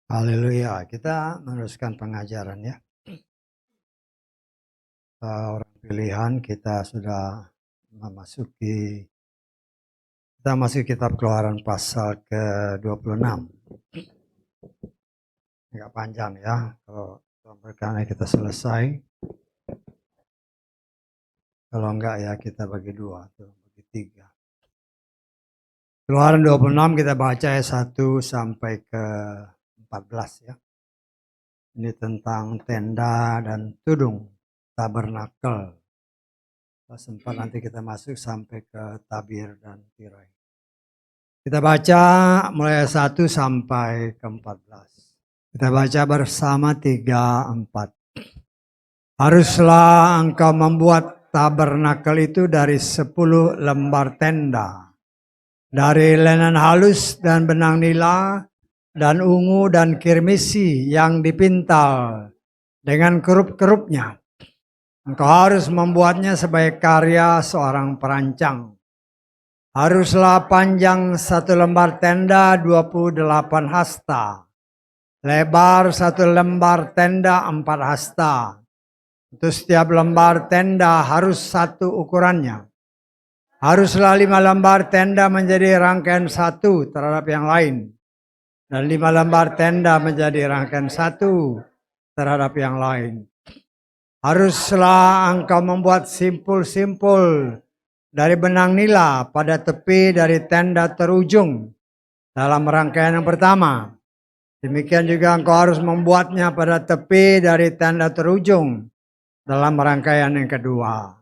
Haleluya, kita meneruskan pengajaran ya. Orang pilihan kita sudah memasuki kitab Keluaran pasal ke-26. Agak panjang ya, kalau berkali kita selesai. Kalau enggak ya kita bagi 2 atau bagi 3. Keluaran 26 kita baca ayat 1 sampai ke 14 ya. Ini tentang tenda dan tudung, tabernakel. Sempat nanti kita masuk sampai ke tabir dan tirai. Kita baca mulai 1 sampai ke 14. Kita baca bersama 3, 4. Haruslah engkau membuat tabernakel itu dari 10 lembar tenda, dari linen halus dan benang nila, dan ungu dan kirmisi yang dipintal dengan kerup-kerupnya. Engkau harus membuatnya sebagai karya seorang perancang. Haruslah panjang 1 lembar tenda 28 hasta, lebar 1 lembar tenda 4 hasta. Untuk setiap lembar tenda harus 1 ukurannya. Haruslah 5 lembar tenda menjadi rangkaian 1 terhadap yang lain, dan 5 lembar tenda menjadi rangkaian 1 terhadap yang lain. Haruslah engkau membuat simpul-simpul dari benang nila pada tepi dari tenda terujung dalam rangkaian yang pertama. Demikian juga engkau harus membuatnya pada tepi dari tenda terujung dalam rangkaian yang kedua.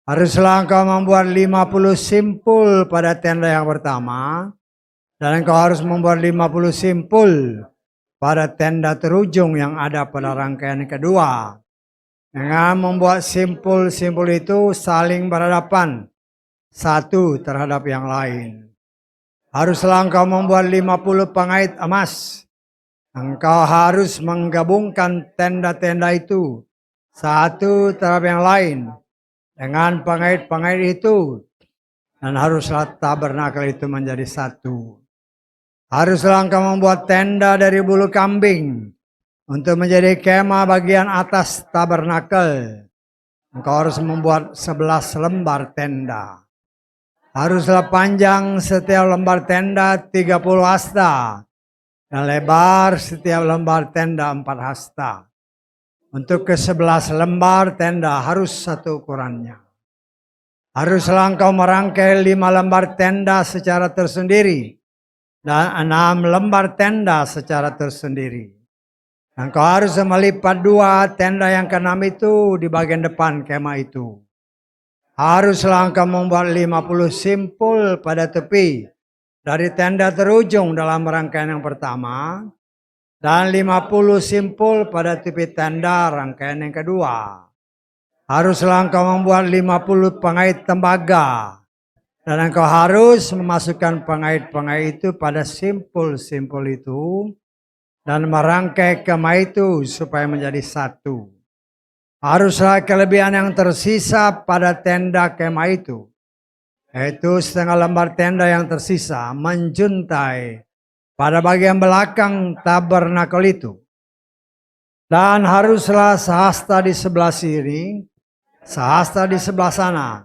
Haruslah engkau membuat 50 simpul pada tenda yang pertama, dan engkau harus membuat 50 simpul pada tenda terujung yang ada pada rangkaian yang kedua. Dengan membuat simpul-simpul itu saling berhadapan, 1 terhadap yang lain. Haruslah engkau membuat 50 pengait emas. Engkau harus menggabungkan tenda-tenda itu 1 terhadap yang lain dengan pengait-pengait itu, dan haruslah tabernakel itu menjadi 1. Haruslah engkau membuat tenda dari bulu kambing untuk menjadi kemah bagian atas tabernakel. Engkau harus membuat 11 lembar tenda. Haruslah panjang setiap lembar tenda 30 hasta, dan lebar setiap lembar tenda 4 hasta. Untuk ke-11 lembar tenda harus 1 ukurannya. Haruslah engkau merangkai 5 lembar tenda secara tersendiri, dan 6 lembar tenda secara tersendiri. Engkau harus melipat 2 tenda yang ke-6 itu di bagian depan kemah itu. Haruslah engkau membuat 50 simpul pada tepi dari tenda terujung dalam rangkaian yang pertama, dan 50 simpul pada tepi tenda rangkaian yang kedua. Haruslah engkau membuat 50 pengait tembaga, dan engkau harus memasukkan pengait-pengait itu pada simpul-simpul itu, dan merangkai kemah itu supaya menjadi 1. Haruslah kelebihan yang tersisa pada tenda kemah itu, yaitu setengah lembar tenda yang tersisa, menjuntai pada bagian belakang tabernakel itu. Dan haruslah sehasta di sebelah sini, sehasta di sebelah sana,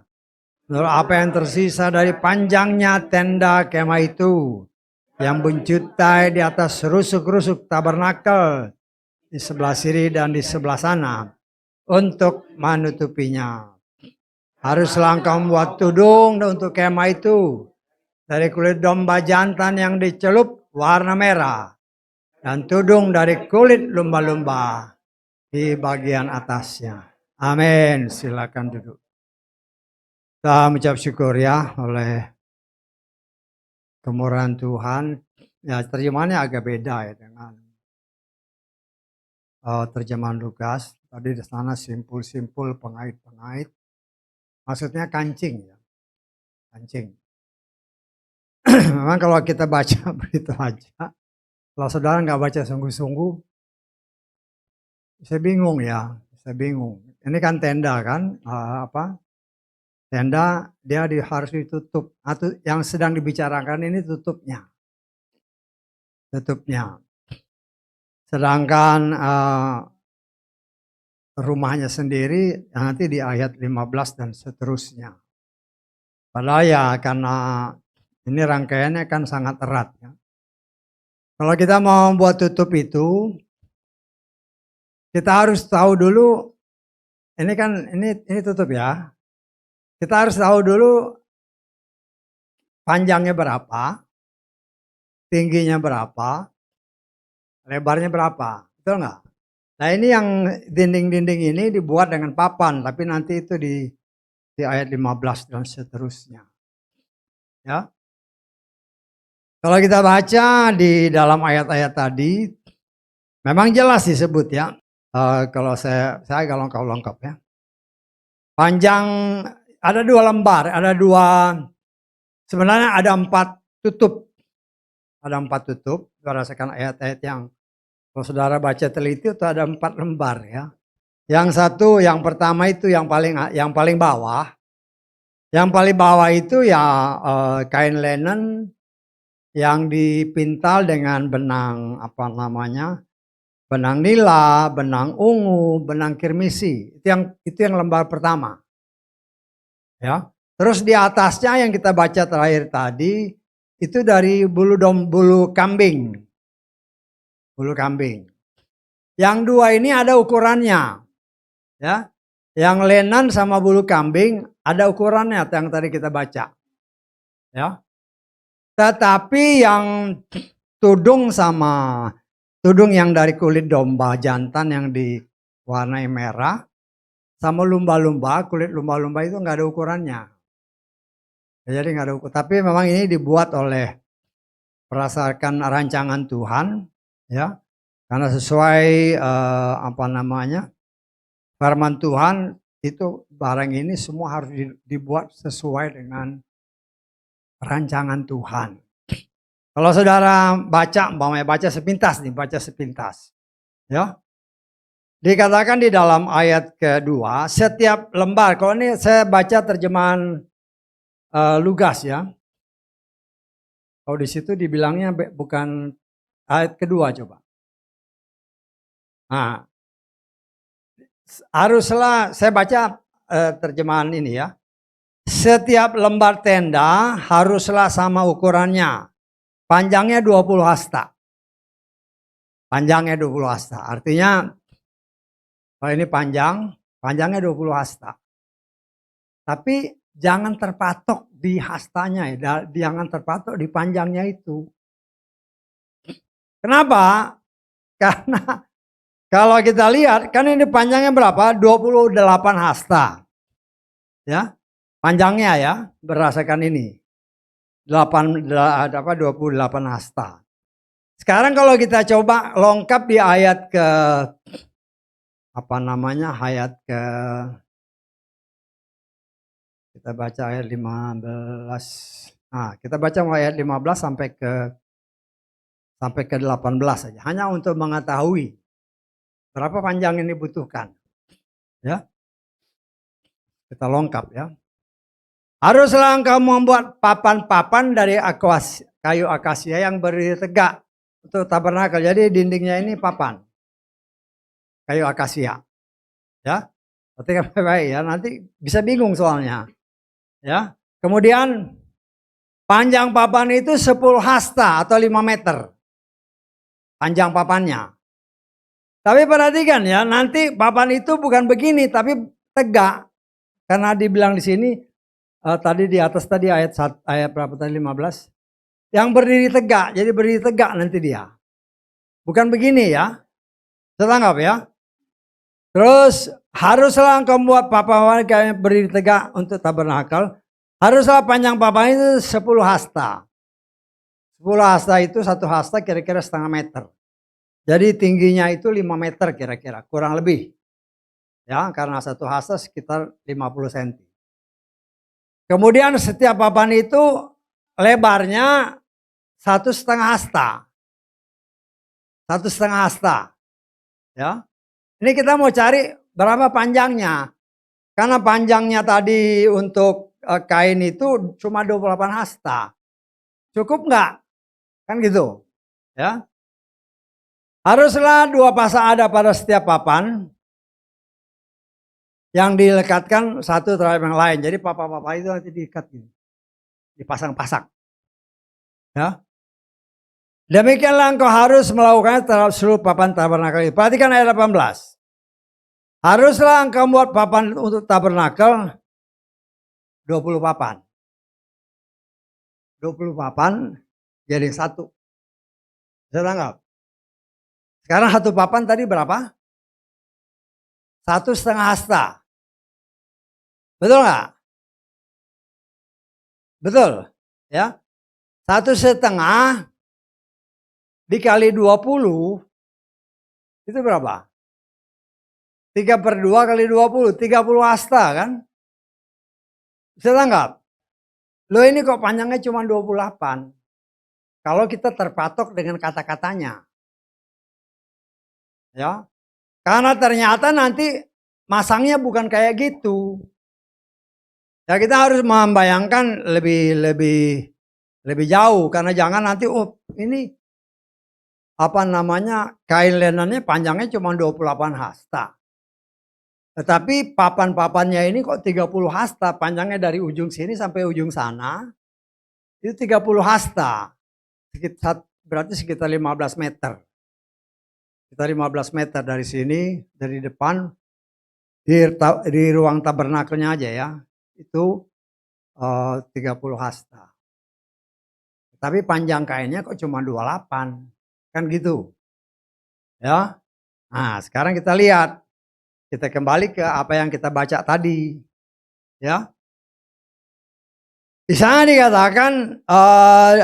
menurut apa yang tersisa dari panjangnya tenda kemah itu, yang menjuntai di atas rusuk-rusuk tabernakel di sebelah kiri dan di sebelah sana, untuk menutupinya. Haruslah engkau membuat tudung untuk kemah itu dari kulit domba jantan yang dicelup warna merah, dan tudung dari kulit lumba-lumba di bagian atasnya. Amin. Silakan duduk. Kita mengucap syukur ya oleh kemurahan Tuhan. Ya, terjemahannya agak beda ya dengan terjemahan Lukas. Tadi di sana simpul-simpul, pengait-pengait. Maksudnya kancing ya. Kancing. Memang kalau kita baca begitu aja, kalau saudara nggak baca sungguh-sungguh, saya bingung ya. Saya bingung. Ini kan tenda kan, tenda dia harus ditutup. Atau yang sedang dibicarakan ini tutupnya. Sedangkan rumahnya sendiri nanti di ayat 15 dan seterusnya. Padahal ya karena ini rangkaiannya kan sangat erat ya. Kalau kita mau buat tutup itu, kita harus tahu dulu, ini tutup ya. Kita harus tahu dulu panjangnya berapa, tingginya berapa, lebarnya berapa, betul nggak? Nah ini yang dinding-dinding ini dibuat dengan papan, tapi nanti itu di ayat 15 dan seterusnya. Ya. Kalau kita baca di dalam ayat-ayat tadi, memang jelas disebut ya. Kalau saya kalau lengkap ya. Panjang ada 2 lembar, sebenarnya ada 4 tutup. Ada 4 tutup, berdasarkan ayat-ayat yang kalau saudara baca teliti itu ada 4 lembar ya. Yang satu, yang pertama itu yang paling bawah. Yang paling bawah itu ya kain linen yang dipintal dengan benang benang nila, benang ungu, benang kirmisi. Itu yang lembar pertama. Ya. Terus di atasnya yang kita baca terakhir tadi itu dari bulu kambing. Bulu kambing. Yang 2 ini ada ukurannya. Ya. Yang linen sama bulu kambing ada ukurannya yang tadi kita baca. Ya. Tetapi yang tudung yang dari kulit domba jantan yang diwarnai merah sama lumba-lumba, kulit lumba-lumba itu nggak ada ukurannya. Jadi nggak ada ukuran. Tapi memang ini dibuat oleh berdasarkan rancangan Tuhan, ya, karena sesuai firman Tuhan itu barang ini semua harus dibuat sesuai dengan rancangan Tuhan. Kalau saudara baca sepintas. Ya. Dikatakan di dalam ayat kedua, setiap lembar, kalau ini saya baca terjemahan Lugas ya. Kalau di situ dibilangnya bukan ayat kedua coba. Nah, haruslah saya baca terjemahan ini ya. Setiap lembar tenda haruslah sama ukurannya. Panjangnya 20 hasta. Panjangnya 20 hasta. Artinya kalau ini panjangnya 20 hasta. Tapi jangan terpatok di hastanya ya. Jangan terpatok di panjangnya itu. Kenapa? Karena kalau kita lihat kan ini panjangnya berapa? 28 hasta. Ya. Panjangnya ya berdasarkan ini. 28 hasta. Sekarang kalau kita coba lengkap di ayat kita baca ayat 15. Nah, kita baca mulai ayat 15 sampai ke 18 saja. Hanya untuk mengetahui berapa panjang yang dibutuhkan. Ya. Kita lengkap ya. Haruslah engkau membuat papan-papan dari kayu akasia yang berdiri tegak untuk tabernakel. Jadi dindingnya ini papan. Kayu akasia. Ya. Perhatikan baik ya, nanti bisa bingung soalnya. Ya. Kemudian panjang papan itu 10 hasta atau 5 meter. Panjang papannya. Tapi perhatikan ya, nanti papan itu bukan begini tapi tegak. Karena dibilang di sini tadi di atas tadi ayat berapa tadi 15? Yang berdiri tegak, jadi berdiri tegak nanti dia. Bukan begini ya. Setangkap ya. Terus haruslah engkau membuat papan yang berdiri tegak untuk tabernakel. Haruslah panjang papan itu 10 hasta. 10 hasta itu 1 hasta kira-kira setengah meter. Jadi tingginya itu 5 meter kira-kira, kurang lebih. Ya, karena 1 hasta sekitar 50 cm. Kemudian setiap papan itu lebarnya 1,5 hasta. 1,5 hasta. Ya. Ini kita mau cari berapa panjangnya. Karena panjangnya tadi untuk kain itu cuma 28 hasta. Cukup nggak? Kan gitu. Ya. Haruslah 2 pasang ada pada setiap papan yang dilekatkan satu terhadap yang lain. Jadi papa-papa itu nanti diikat gitu. Dipasang-pasang. Ya. Demikianlah engkau harus melakukannya terhadap seluruh papan tabernakel itu. Perhatikan ayat 18. Haruslah engkau buat papan untuk tabernakel 20 papan. 20 papan jadi satu. Bisa tangkap? Sekarang satu papan tadi berapa? 1,5 hasta. Betul nggak? Betul. Ya. 1,5 dikali 20 itu berapa? 3/2 kali 20, 30 hasta kan? Bisa tangkap? Loh ini kok panjangnya cuma 28? Kalau kita terpatok dengan kata-katanya. Ya. Karena ternyata nanti masangnya bukan kayak gitu. Ya kita harus membayangkan lebih jauh karena jangan nanti ini kain lenannya panjangnya cuma 28 hasta. Tetapi papan-papannya ini kok 30 hasta, panjangnya dari ujung sini sampai ujung sana. Itu 30 hasta. Berarti sekitar 15 meter. Sekitar 15 meter dari sini, dari depan di ruang tabernakelnya aja ya. Itu 30 hasta. Tapi panjang kainnya kok cuma 28. Kan gitu. Ya. Nah, sekarang kita lihat. Kita kembali ke apa yang kita baca tadi. Ya. Di sana dikatakan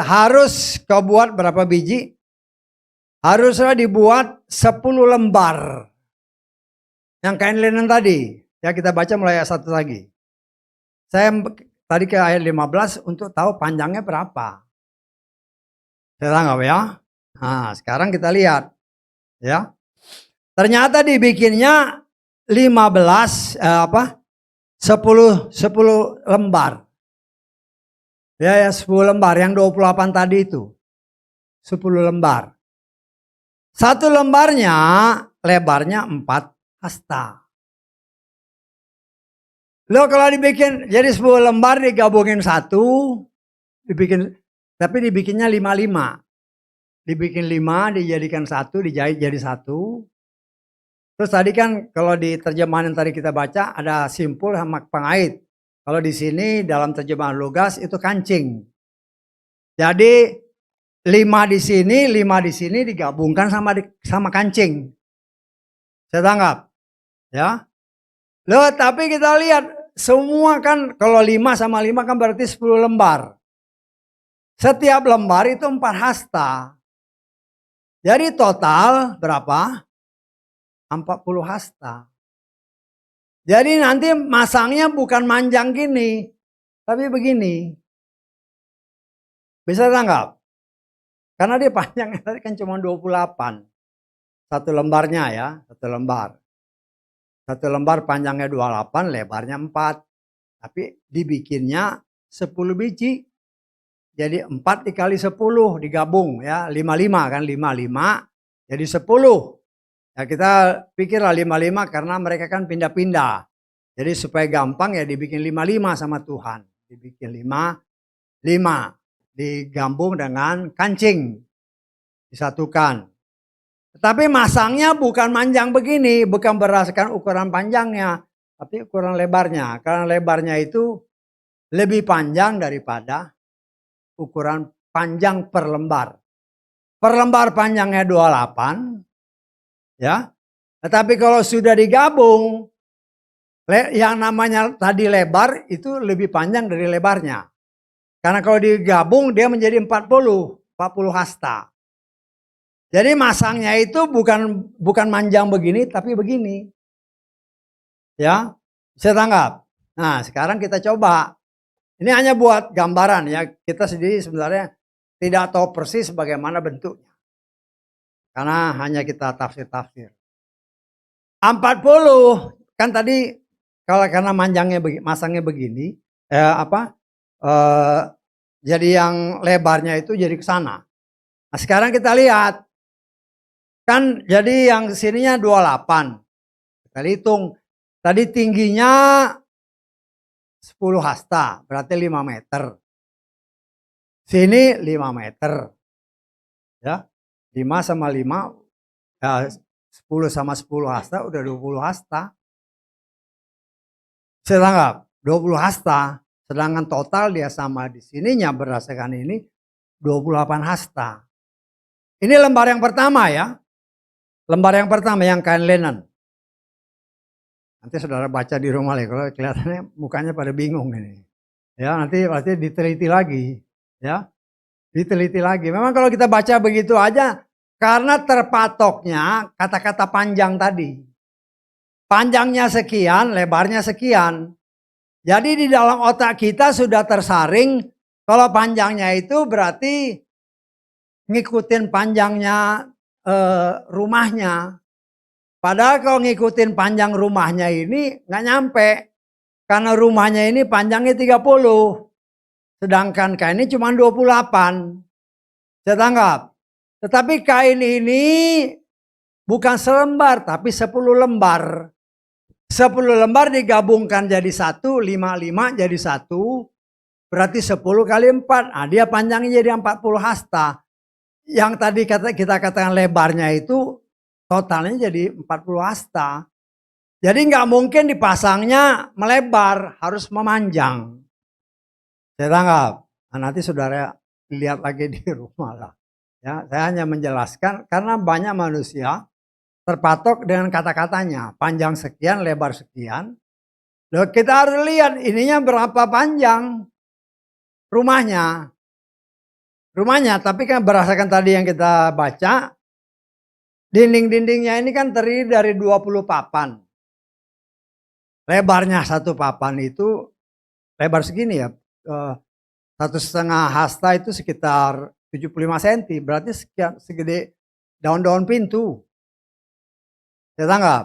harus kau buat berapa biji? Haruslah dibuat 10 lembar. Yang kain linen tadi. Ya kita baca mulai ayat 1 lagi. Saya tadi ke ayat 15 untuk tahu panjangnya berapa. Saya tangkap ya. Nah, sekarang kita lihat. Ya. Ternyata dibikinnya 10 lembar. Ya 10 lembar yang 28 tadi itu. 10 lembar. Satu lembarnya lebarnya 4 hasta. Loh kalau dibikin jadi 10 lembar digabungin satu, tapi dibikinnya 5-5. Dibikin 5, dijadikan satu, dijahit jadi satu. Terus tadi kan kalau di terjemahan yang tadi kita baca ada simpul sama pengait. Kalau di sini dalam terjemahan Lugas itu kancing. Jadi 5 di sini, 5 di sini digabungkan sama kancing. Saya tangkap. Ya. Loh, tapi kita lihat semua kan kalau 5 sama 5 kan berarti 10 lembar. Setiap lembar itu 4 hasta. Jadi total berapa? 40 hasta. Jadi nanti masangnya bukan manjang gini, tapi begini. Bisa tangkap? Karena dia panjangnya tadi kan cuma 28. Satu lembarnya ya, satu lembar. Satu lembar panjangnya 28, lebarnya 4. Tapi dibikinnya 10 biji. Jadi 4 dikali 10 digabung ya, 55 kan, 55 jadi 10. Ya kita pikirlah 55 karena mereka kan pindah-pindah. Jadi supaya gampang ya dibikin 55 sama Tuhan. Dibikin 5 digabung dengan kancing. Disatukan. Tetapi masangnya bukan manjang begini, bukan berdasarkan ukuran panjangnya, tapi ukuran lebarnya. Karena lebarnya itu lebih panjang daripada ukuran panjang per lembar. Per lembar panjangnya 28. Ya. Tetapi kalau sudah digabung, yang namanya tadi lebar itu lebih panjang dari lebarnya. Karena kalau digabung dia menjadi 40 hasta. Jadi masangnya itu bukan manjang begini tapi begini. Ya. Bisa tangkap? Nah, sekarang kita coba. Ini hanya buat gambaran ya. Kita sendiri sebenarnya tidak tahu persis bagaimana bentuknya. Karena hanya kita tafsir-tafsir. 40 kan tadi kalau karena masangnya begini, eh, jadi yang lebarnya itu jadi ke sana. Nah, sekarang kita lihat, kan jadi yang sininya 28. Kita hitung, tadi tingginya 10 hasta, berarti 5 meter. Sini 5 meter. Ya, 5 sama 5, ya 10 sama 10 hasta udah 20 hasta. Sedangkan 20 hasta, sedangkan total dia sama di sininya berdasarkan ini 28 hasta. Ini lembar yang pertama ya. Lembar yang pertama yang kain linen. Nanti saudara baca di rumah ya, kalau kelihatannya mukanya pada bingung ini. Ya, nanti pasti diteliti lagi, ya. Diteliti lagi. Memang kalau kita baca begitu aja, karena terpatoknya kata-kata panjang tadi. Panjangnya sekian, lebarnya sekian. Jadi di dalam otak kita sudah tersaring, kalau panjangnya itu berarti ngikutin panjangnya rumahnya. Padahal kalau ngikutin panjang rumahnya ini nggak nyampe. Karena rumahnya ini panjangnya 30. Sedangkan kain ini cuma 28. Saya tanggap. Tetapi kain ini bukan selembar tapi 10 lembar. 10 lembar digabungkan jadi 1, 5 jadi 1. Berarti 10 kali 4. Nah, dia panjangnya jadi 40 hasta. Yang tadi kita katakan lebarnya itu totalnya jadi 40 hasta. Jadi nggak mungkin dipasangnya melebar, harus memanjang. Saya tanggap. Nah, nanti saudara lihat lagi di rumah lah. Ya, saya hanya menjelaskan karena banyak manusia terpatok dengan kata-katanya. Panjang sekian, lebar sekian. Loh, kita harus lihat ininya berapa panjang rumahnya. Rumahnya, tapi kan berdasarkan tadi yang kita baca, dinding-dindingnya ini kan terdiri dari 20 papan. Lebarnya satu papan itu lebar segini ya, 1,5 hasta itu sekitar 75 cm, berarti segede daun-daun pintu. Saya tanggap,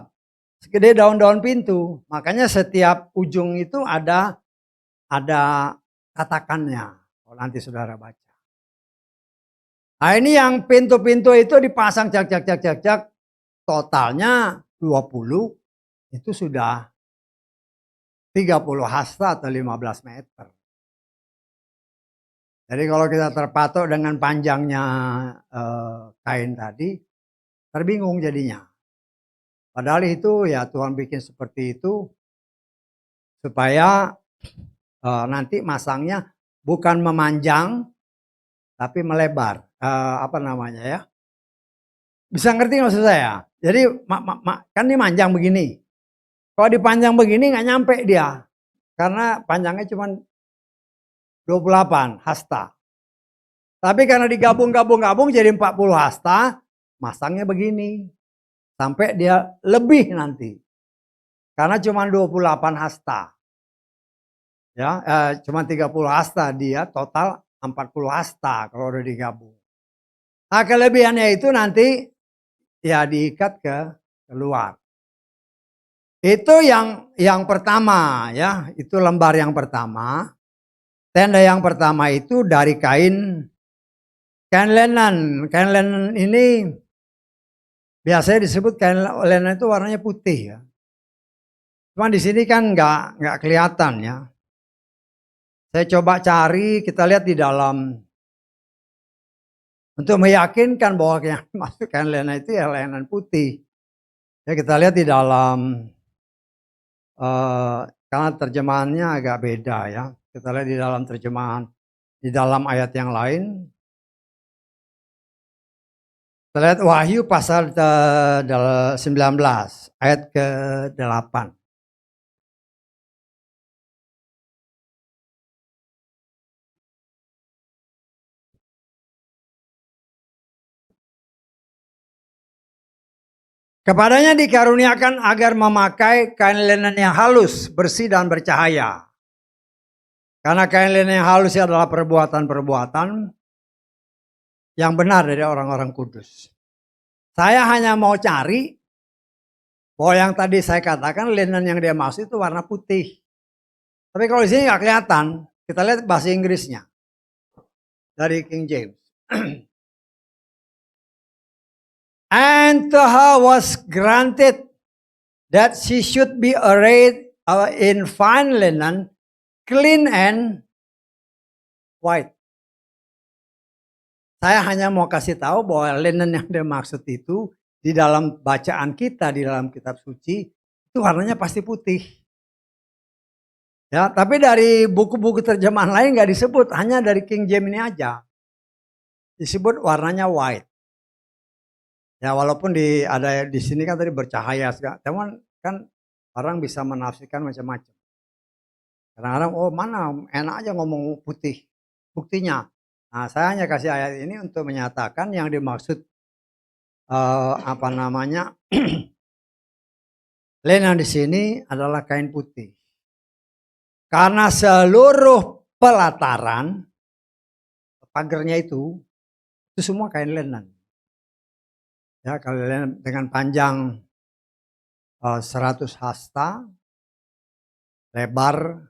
segede daun-daun pintu. Makanya setiap ujung itu ada katakannya. Kalau nanti saudara baca. Nah, ini yang pintu-pintu itu dipasang cak, totalnya 20, itu sudah 30 hasta atau 15 meter. Jadi kalau kita terpatok dengan panjangnya kain tadi, terbingung jadinya. Padahal itu ya Tuhan bikin seperti itu supaya nanti masangnya bukan memanjang tapi melebar. Apa namanya ya? Bisa ngerti maksud saya? Jadi kan ini manjang begini. Kalau dipanjang begini nggak nyampe dia. Karena panjangnya cuma 28 hasta. Tapi karena digabung jadi 40 hasta, masangnya begini. Sampai dia lebih nanti. Karena cuma 28 hasta. Ya, cuma 30 hasta, dia total 40 hasta kalau udah digabung. Nah, kelebihannya itu nanti ya diikat ke luar. Itu yang pertama ya, itu lembar yang pertama. Tenda yang pertama itu dari kain linen. Kain linen ini biasanya disebut kain linen itu warnanya putih ya. Cuma di sini kan nggak kelihatan ya. Saya coba cari, kita lihat di dalam untuk meyakinkan bahwa yang masuk kain linen itu ya linen putih. Ya, kita lihat di dalam karena terjemahannya agak beda ya. Kita lihat di dalam terjemahan, di dalam ayat yang lain. Kita lihat Wahyu pasal 19 ayat ke-8. Kepadanya dikaruniakan agar memakai kain linen yang halus, bersih dan bercahaya. Karena kain linen yang halus adalah perbuatan-perbuatan yang benar dari orang-orang kudus. Saya hanya mau cari Bahwa yang tadi saya katakan linen yang dia maksud itu warna putih. Tapi kalau di sini nggak kelihatan, kita lihat bahasa Inggrisnya dari King James. And to her was granted that she should be arrayed in fine linen, clean and white. Saya hanya mau kasih tahu bahwa linen yang dia maksud itu di dalam bacaan kita di dalam kitab suci itu warnanya pasti putih. Ya, tapi dari buku-buku terjemahan lain nggak disebut, hanya dari King James ini aja disebut warnanya white. Ya, walaupun ada di sini kan tadi bercahaya segala, teman kan orang bisa menafsirkan macam-macam. Kadang-kadang oh mana enak aja ngomong putih, buktinya. Nah, saya hanya kasih ayat ini untuk menyatakan yang dimaksud apa namanya linen di sini adalah kain putih. Karena seluruh pelataran pagarnya itu semua kain linen. Ya, kalau dengan panjang 100 hasta, lebar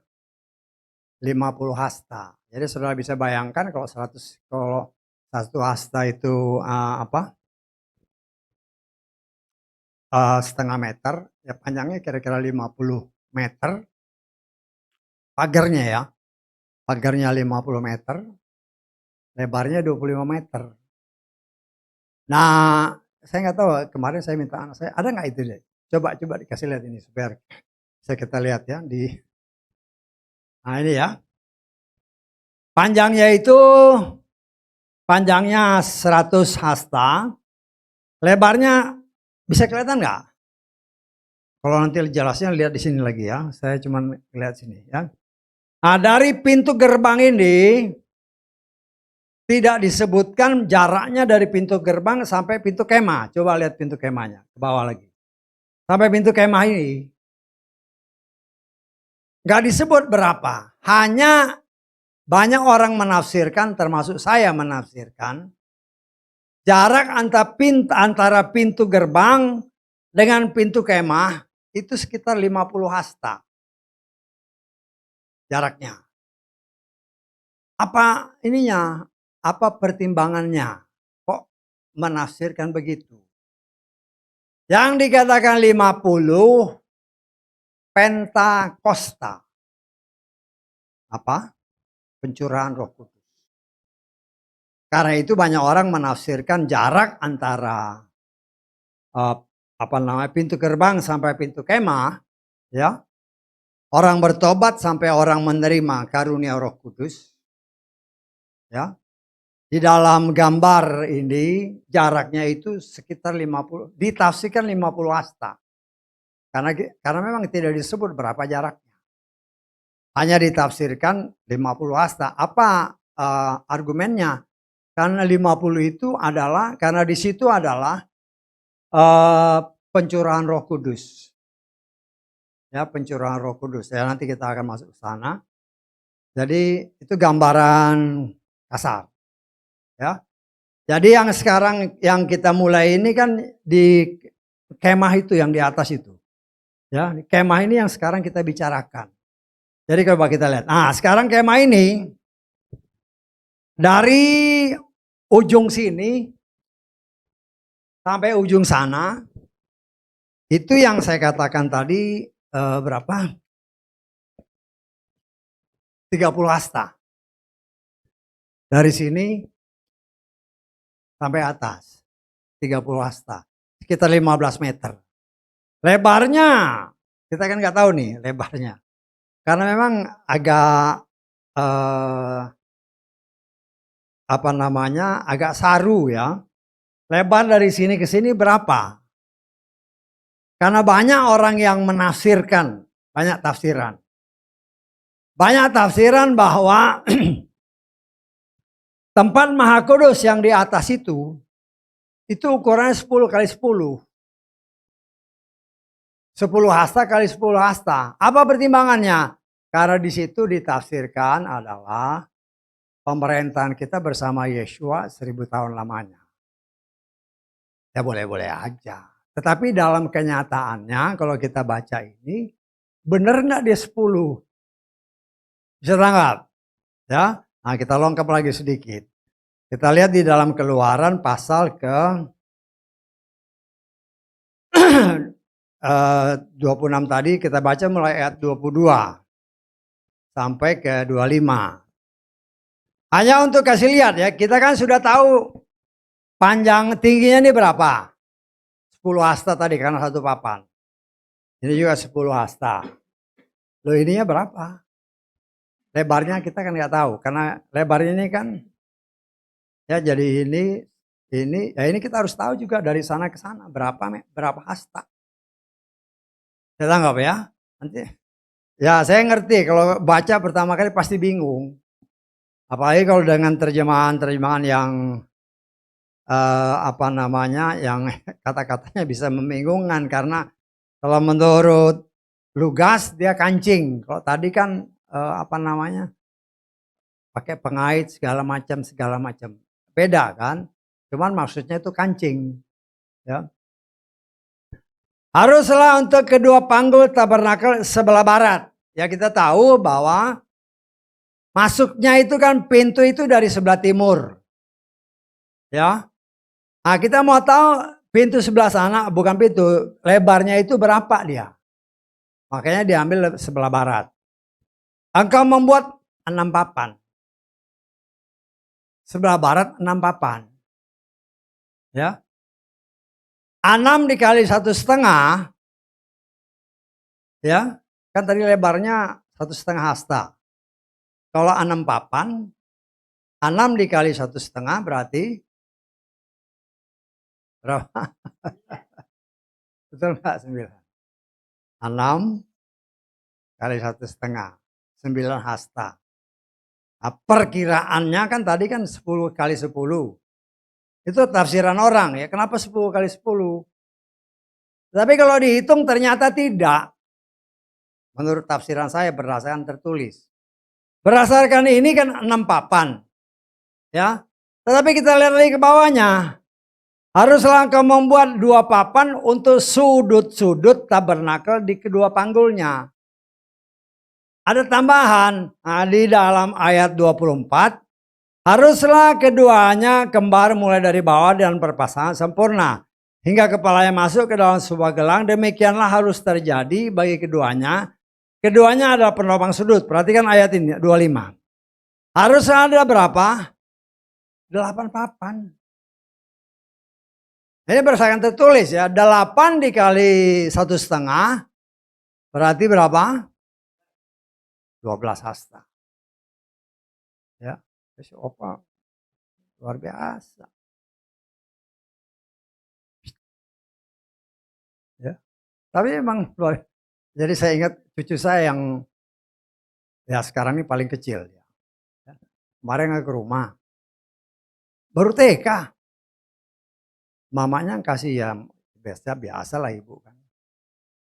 50 hasta. Jadi saudara bisa bayangkan kalau 1 hasta itu setengah meter, ya panjangnya kira-kira 50 meter. Pagarnya ya, pagarnya 50 meter, lebarnya 25 meter. Nah, saya nggak tahu, kemarin saya minta anak saya, ada nggak itu deh? Coba dikasih lihat ini, supaya bisa kita lihat ya. Nah ini ya, panjangnya 100 hasta, lebarnya bisa kelihatan nggak? Kalau nanti jelasnya lihat di sini lagi ya, saya cuma lihat sini ya. Nah, dari pintu gerbang ini tidak disebutkan jaraknya dari pintu gerbang sampai pintu kemah. Coba lihat pintu kemahnya, ke bawah lagi. Sampai pintu kemah ini. Nggak disebut berapa. Hanya banyak orang menafsirkan, termasuk saya menafsirkan, jarak antara pintu gerbang dengan pintu kemah itu sekitar 50 hasta. Jaraknya. Apa ininya? Apa pertimbangannya? Kok menafsirkan begitu? Yang dikatakan 50 Pentakosta. Apa? Pencurahan Roh Kudus. Karena itu banyak orang menafsirkan jarak antara pintu gerbang sampai pintu kemah, ya. Orang bertobat sampai orang menerima karunia Roh Kudus. Ya. Di dalam gambar ini jaraknya itu sekitar 50, ditafsirkan 50 hasta. Karena memang tidak disebut berapa jaraknya. Hanya ditafsirkan 50 hasta. Apa argumennya? Karena 50 itu adalah, karena di situ adalah pencurahan Roh Kudus. Ya, pencurahan Roh Kudus. Ya, nanti kita akan masuk ke sana. Jadi itu gambaran kasar. Ya. Jadi yang sekarang yang kita mulai ini kan di kemah itu yang di atas itu. Ya, kemah ini yang sekarang kita bicarakan. Jadi coba kita lihat. Nah, sekarang kemah ini dari ujung sini sampai ujung sana itu yang saya katakan tadi berapa? 30 hasta. Dari sini sampai atas 30 hasta, sekitar 15 meter. Lebarnya kita kan nggak tahu nih lebarnya, karena memang agak agak saru ya. Lebar dari sini ke sini berapa? Karena banyak orang yang menafsirkan, banyak tafsiran. Banyak tafsiran bahwa tempat Maha Kudus yang di atas itu ukurannya 10 kali 10. 10 hasta kali 10 hasta. Apa pertimbangannya? Karena di situ ditafsirkan adalah pemerintahan kita bersama Yeshua 1000 tahun lamanya. Ya boleh-boleh aja. Tetapi dalam kenyataannya kalau kita baca ini, benar nggak dia 10? Bisa tangkap? Ya. Nah, kita lengkap lagi sedikit. Kita lihat di dalam Keluaran pasal ke 26 tadi, kita baca mulai ayat 22 sampai ke 25. Hanya untuk kasih lihat ya, kita kan sudah tahu panjang tingginya ini berapa? 10 hasta tadi karena satu papan. Ini juga 10 hasta. Loh, ininya berapa? Lebarnya kita kan nggak tahu karena lebarnya ini kan ya jadi ini ya ini kita harus tahu juga dari sana ke sana berapa hasta. Saya tanggap ya. Nanti ya saya ngerti kalau baca pertama kali pasti bingung. Apalagi kalau dengan terjemahan-terjemahan yang apa namanya yang kata-katanya bisa membingungkan karena kalau menurut Lugas dia kancing. Kalau tadi kan apa namanya? Pakai pengait segala macam. Beda kan? Cuman maksudnya itu kancing, ya. Haruslah untuk kedua panggul tabernakel sebelah barat. Ya kita tahu bahwa masuknya itu kan pintu itu dari sebelah timur. Ya. Nah, kita mau tahu pintu sebelah sana, bukan pintu, lebarnya itu berapa dia. Makanya diambil sebelah barat. Engkau membuat 6 papan. Sebelah barat 6 papan. Ya. 6 dikali 1,5, ya, kan tadi lebarnya 1,5 hasta. Kalau 6 papan, 6 dikali 1,5 berarti berapa? Betul nggak 9? 6 kali 1,5, 9 hasta. Nah, perkiraannya kan tadi kan 10 kali 10. Itu tafsiran orang ya, kenapa 10 kali 10? Tapi kalau dihitung ternyata tidak. Menurut tafsiran saya berdasarkan tertulis. Berdasarkan ini kan 6 papan. Ya. Tetapi kita lihat lagi ke bawahnya. Haruslah engkau membuat 2 papan untuk sudut-sudut tabernakel di kedua panggulnya. Ada tambahan. Nah, di dalam ayat 24. Haruslah keduanya kembar mulai dari bawah dan berpasangan sempurna. Hingga kepalanya masuk ke dalam sebuah gelang. Demikianlah harus terjadi bagi keduanya. Keduanya adalah penopang sudut. Perhatikan ayat ini 25. Harus ada berapa? 8 papan. Ini berdasarkan tertulis ya. 8 dikali 1,5 berarti berapa? 12 hasta. Ya. Opa luar biasa. Ya. Tapi memang luar. Jadi saya ingat cucu saya yang ya sekarang ini paling kecil. Ya. Kemarin ke rumah. Baru TK. Mamanya kasih ya biasa lah ibu kan.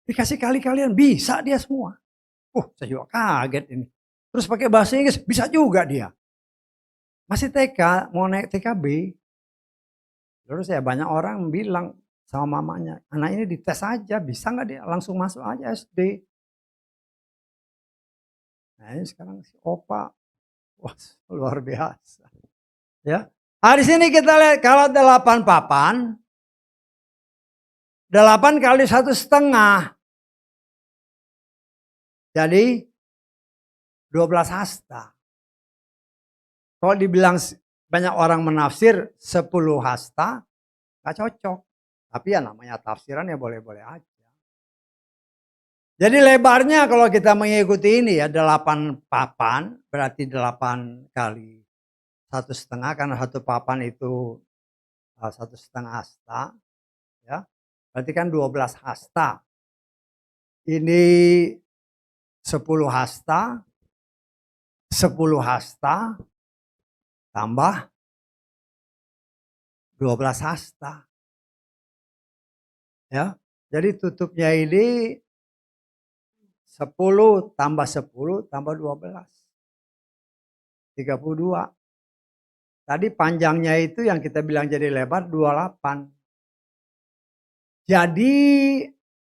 Dikasih kali-kalian bisa dia semua. Saya juga kaget ini. Terus pakai bahasa Inggris bisa juga dia. Masih TK, mau naik TKB. Terus ya banyak orang bilang sama mamanya, anak ini dites aja, bisa nggak dia langsung masuk aja SD. Nah ini sekarang si Opa, wah luar biasa. Ya. Nah di sini kita lihat kalau 8 papan, 8 kali 1,5. Jadi 12 hasta. Kalau dibilang banyak orang menafsir 10 hasta, gak cocok. Tapi ya namanya tafsiran ya boleh-boleh aja. Jadi lebarnya kalau kita mengikuti ini ya 8 papan, berarti 8 kali 1,5 karena satu papan itu 1,5 hasta. Ya, berarti kan 12 hasta. Ini 10 hasta, 10 hasta, tambah 12 hasta. Ya, jadi tutupnya ini 10 tambah 10 tambah 12. 32. Tadi panjangnya itu yang kita bilang jadi lebar 28. Jadi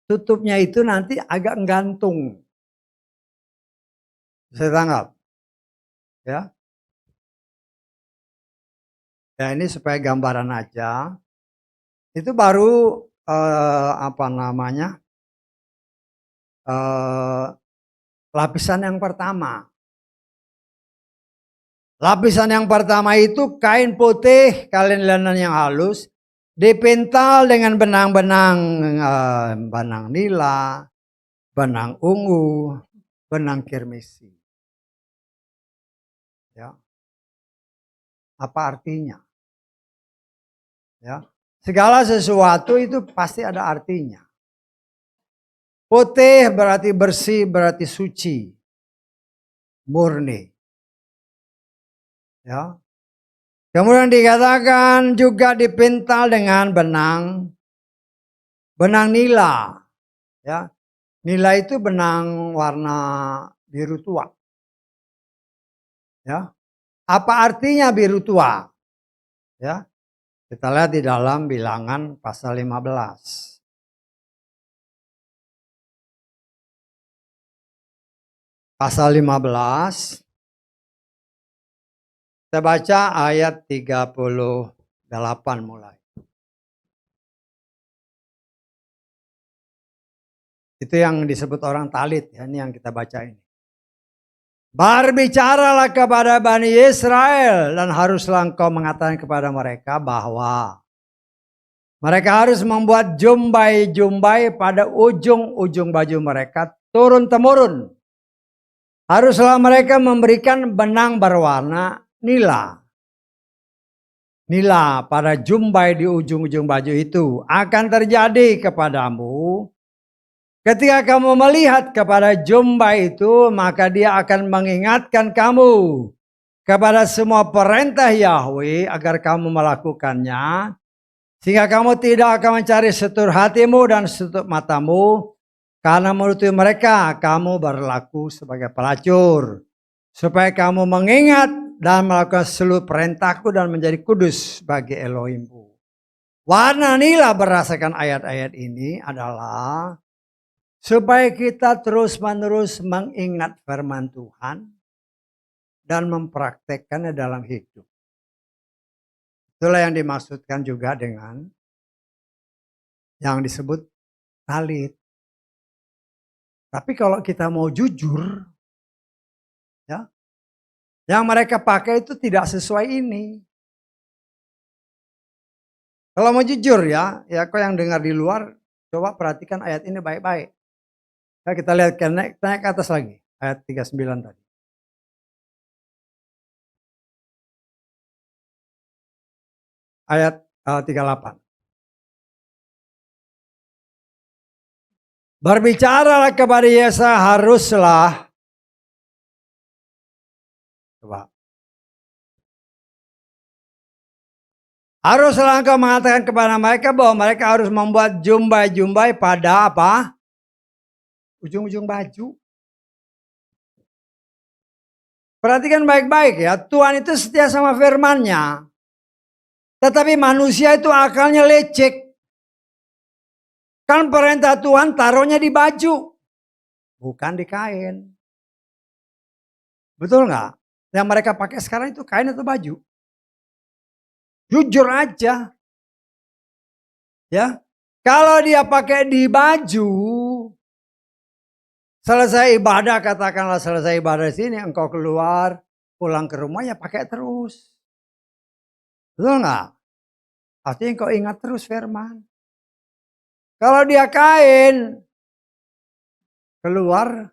tutupnya itu nanti agak gantung. Saya tangkap, ya. Ya ini supaya gambaran aja. Itu baru apa namanya? Lapisan yang pertama. Lapisan yang pertama itu kain putih, kain linen yang halus, dipintal dengan benang-benang benang nila, benang ungu, benang kirmisi. Ya. Apa artinya? Ya. Segala sesuatu itu pasti ada artinya. Putih berarti bersih, berarti suci, murni. Ya. Kemudian dikatakan juga dipintal dengan benang nila. Ya. Nila itu benang warna biru tua. Ya. Apa artinya biru tua? Ya. Kita lihat di dalam Bilangan pasal 15. Pasal 15. Saya baca ayat 38 mulai. Itu yang disebut orang talit, ya, ini yang kita baca ini. Berbicaralah kepada Bani Israel dan haruslah engkau mengatakan kepada mereka bahwa mereka harus membuat jumbai-jumbai pada ujung-ujung baju mereka turun-temurun. Haruslah mereka memberikan benang berwarna nila. Nila pada jumbai di ujung-ujung baju itu akan terjadi kepadamu. Ketika kamu melihat kepada jumbai itu, maka dia akan mengingatkan kamu kepada semua perintah Yahweh agar kamu melakukannya. Sehingga kamu tidak akan mencari setur hatimu dan setur matamu. Karena menurut mereka kamu berlaku sebagai pelacur. Supaya kamu mengingat dan melakukan seluruh perintahku dan menjadi kudus bagi Elohimmu. Warna nila berdasarkan ayat-ayat ini adalah supaya kita terus-menerus mengingat firman Tuhan dan mempraktekkannya dalam hidup. Itulah yang dimaksudkan juga dengan yang disebut talit. Tapi kalau kita mau jujur, ya, yang mereka pakai itu tidak sesuai ini. Kalau mau jujur ya kau yang dengar di luar, coba perhatikan ayat ini baik-baik. Ya, kita lihat naik ke atas lagi, ayat 39 tadi. Ayat 38. Berbicaralah kepada Yesa haruslah. Coba. Haruslah engkau mengatakan kepada mereka bahwa mereka harus membuat jumbai-jumbai pada apa? Ujung-ujung baju. Perhatikan baik-baik ya, Tuhan itu setia sama firman-Nya. Tetapi manusia itu akalnya lecek. Kan perintah Tuhan taruhnya di baju, bukan di kain. Betul nggak? Yang mereka pakai sekarang itu kain atau baju? Jujur aja. Ya. Kalau dia pakai di baju, selesai ibadah, katakanlah selesai ibadah di sini, engkau keluar, pulang ke rumah ya pakai terus. Betul nggak? Artinya engkau ingat terus firman. Kalau dia kain, keluar,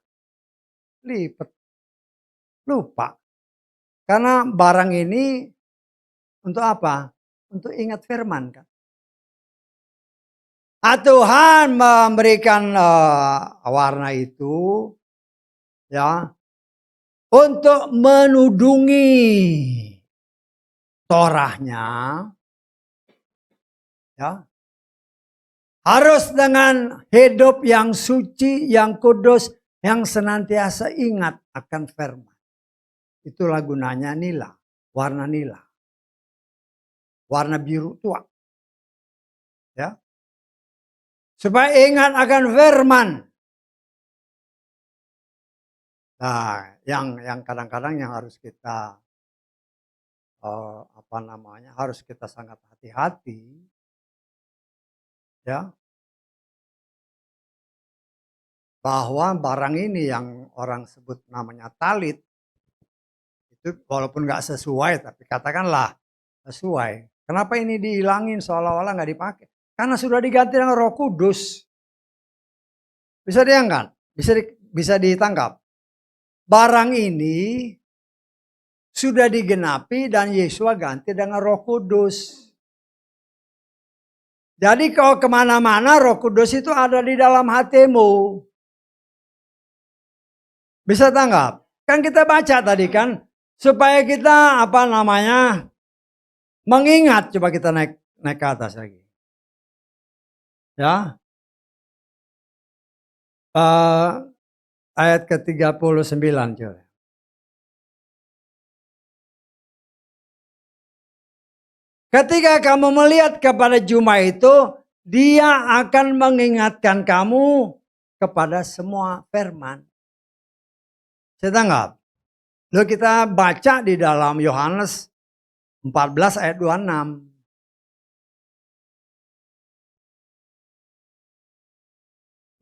lipat. Lupa. Karena barang ini untuk apa? Untuk ingat firman kan. Tuhan memberikan warna itu ya untuk menudungi Torahnya ya. Harus dengan hidup yang suci, yang kudus, yang senantiasa ingat akan firman. Itulah gunanya nila, warna nila. Warna biru tua. Ya. Supaya ingat akan firman. Nah, yang kadang-kadang yang harus kita harus kita sangat hati-hati, ya, bahwa barang ini yang orang sebut namanya talit itu walaupun nggak sesuai, tapi katakanlah sesuai. Kenapa ini dihilangin seolah-olah nggak dipakai? Karena sudah diganti dengan Roh Kudus. Bisa diangkat, bisa ditangkap. Barang ini sudah digenapi dan Yesus ganti dengan Roh Kudus. Jadi kalau kemana-mana Roh Kudus itu ada di dalam hatimu. Bisa tanggap? Kan kita baca tadi kan, supaya kita mengingat. Coba kita naik ke atas lagi. Ya. Ayat ke-39 coba. Ketika kamu melihat kepada Juma itu, dia akan mengingatkan kamu kepada semua firman. Saya tanggap. Lalu kita baca di dalam Yohanes 14 ayat 26.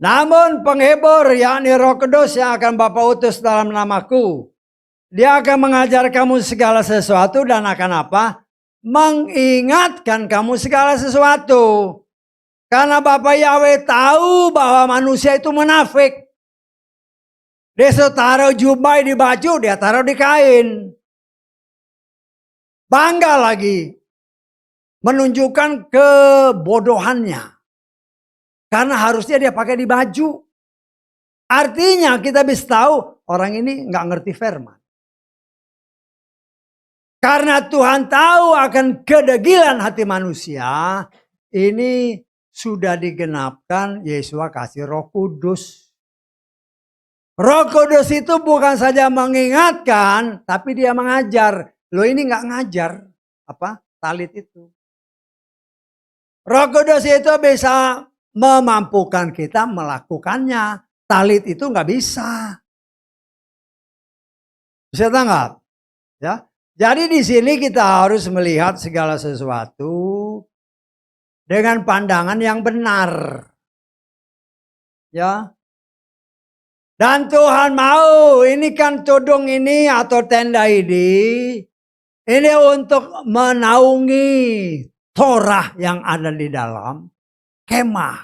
Namun penghibur, yakni Roh Kudus yang akan Bapa utus dalam namaku, dia akan mengajar kamu segala sesuatu dan akan apa? Mengingatkan kamu segala sesuatu. Karena Bapa Yahweh tahu bahwa manusia itu munafik. Dia taruh jubah di baju, dia taruh di kain. Bangga lagi. Menunjukkan kebodohannya. Karena harusnya dia pakai di baju. Artinya kita bisa tahu orang ini nggak ngerti firman. Karena Tuhan tahu akan kedegilan hati manusia, ini sudah digenapkan Yesus kasih Roh Kudus. Roh Kudus itu bukan saja mengingatkan, tapi dia mengajar. Loh ini nggak ngajar talit itu. Roh Kudus itu bisa memampukan kita melakukannya. Talit itu nggak bisa. Bisa tanggap? Ya. Jadi di sini kita harus melihat segala sesuatu dengan pandangan yang benar. Ya. Dan Tuhan mau, ini kan tudung ini atau tenda ini untuk menaungi Torah yang ada di dalam kemah.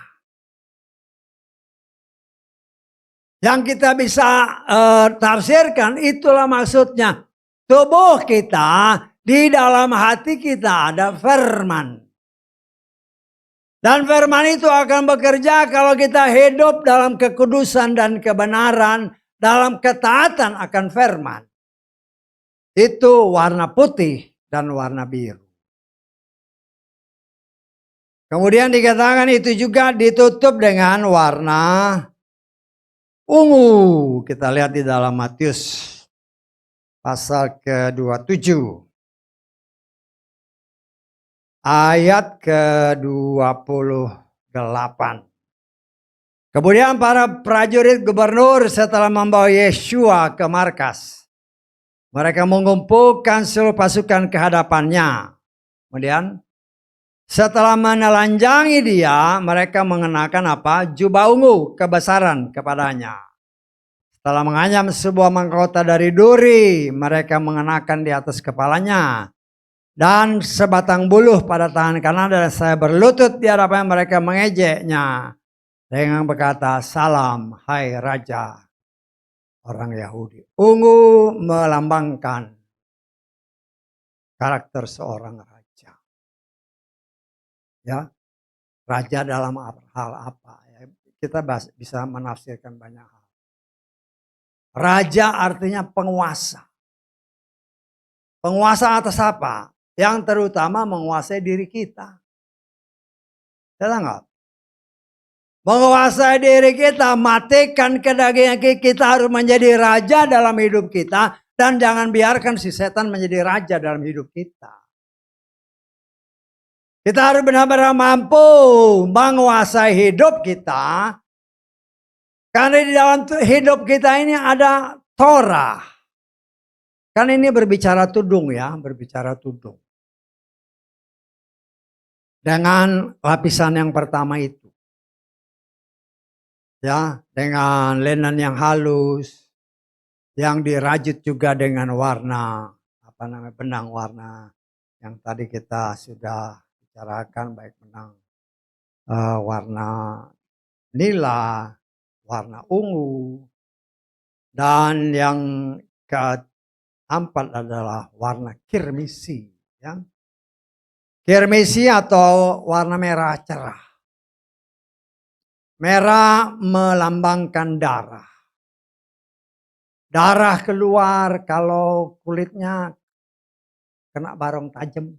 Yang kita bisa tafsirkan, itulah maksudnya. Tubuh kita, di dalam hati kita ada firman. Dan firman itu akan bekerja kalau kita hidup dalam kekudusan dan kebenaran, dalam ketaatan akan firman. Itu warna putih dan warna biru. Kemudian dikatakan itu juga ditutup dengan warna ungu. Kita lihat di dalam Matius pasal ke-27. Ayat ke-28. Kemudian para prajurit gubernur setelah membawa Yeshua ke markas. Mereka mengumpulkan seluruh pasukan ke hadapannya. Kemudian setelah menelanjangi dia, mereka mengenakan jubah ungu kebesaran kepadanya. Setelah menganyam sebuah mahkota dari duri, mereka mengenakan di atas kepalanya. Dan sebatang buluh pada tangan kanan, dan saya berlutut di hadapan mereka mengejeknya. Dengan berkata, salam hai Raja orang Yahudi. Ungu melambangkan karakter seorang raja. Ya, raja dalam hal apa? Ya, kita bisa menafsirkan banyak hal. Raja artinya penguasa. Penguasa atas apa? Yang terutama menguasai diri kita. Saya nggak? Menguasai diri kita, matikan kedagingan kita, harus menjadi raja dalam hidup kita. Dan jangan biarkan si setan menjadi raja dalam hidup kita. Kita harus benar-benar mampu menguasai hidup kita. Karena di dalam hidup kita ini ada Torah. Kan ini berbicara tudung ya, berbicara tudung. Dengan lapisan yang pertama itu. Ya, dengan linen yang halus, yang dirajut juga dengan warna, benang warna yang tadi kita sudah bicarakan, baik benang warna nila, warna ungu, dan yang keempat adalah warna kirmisi. Ya. Kirmisi atau warna merah cerah. Merah melambangkan darah. Darah keluar kalau kulitnya kena barong tajam.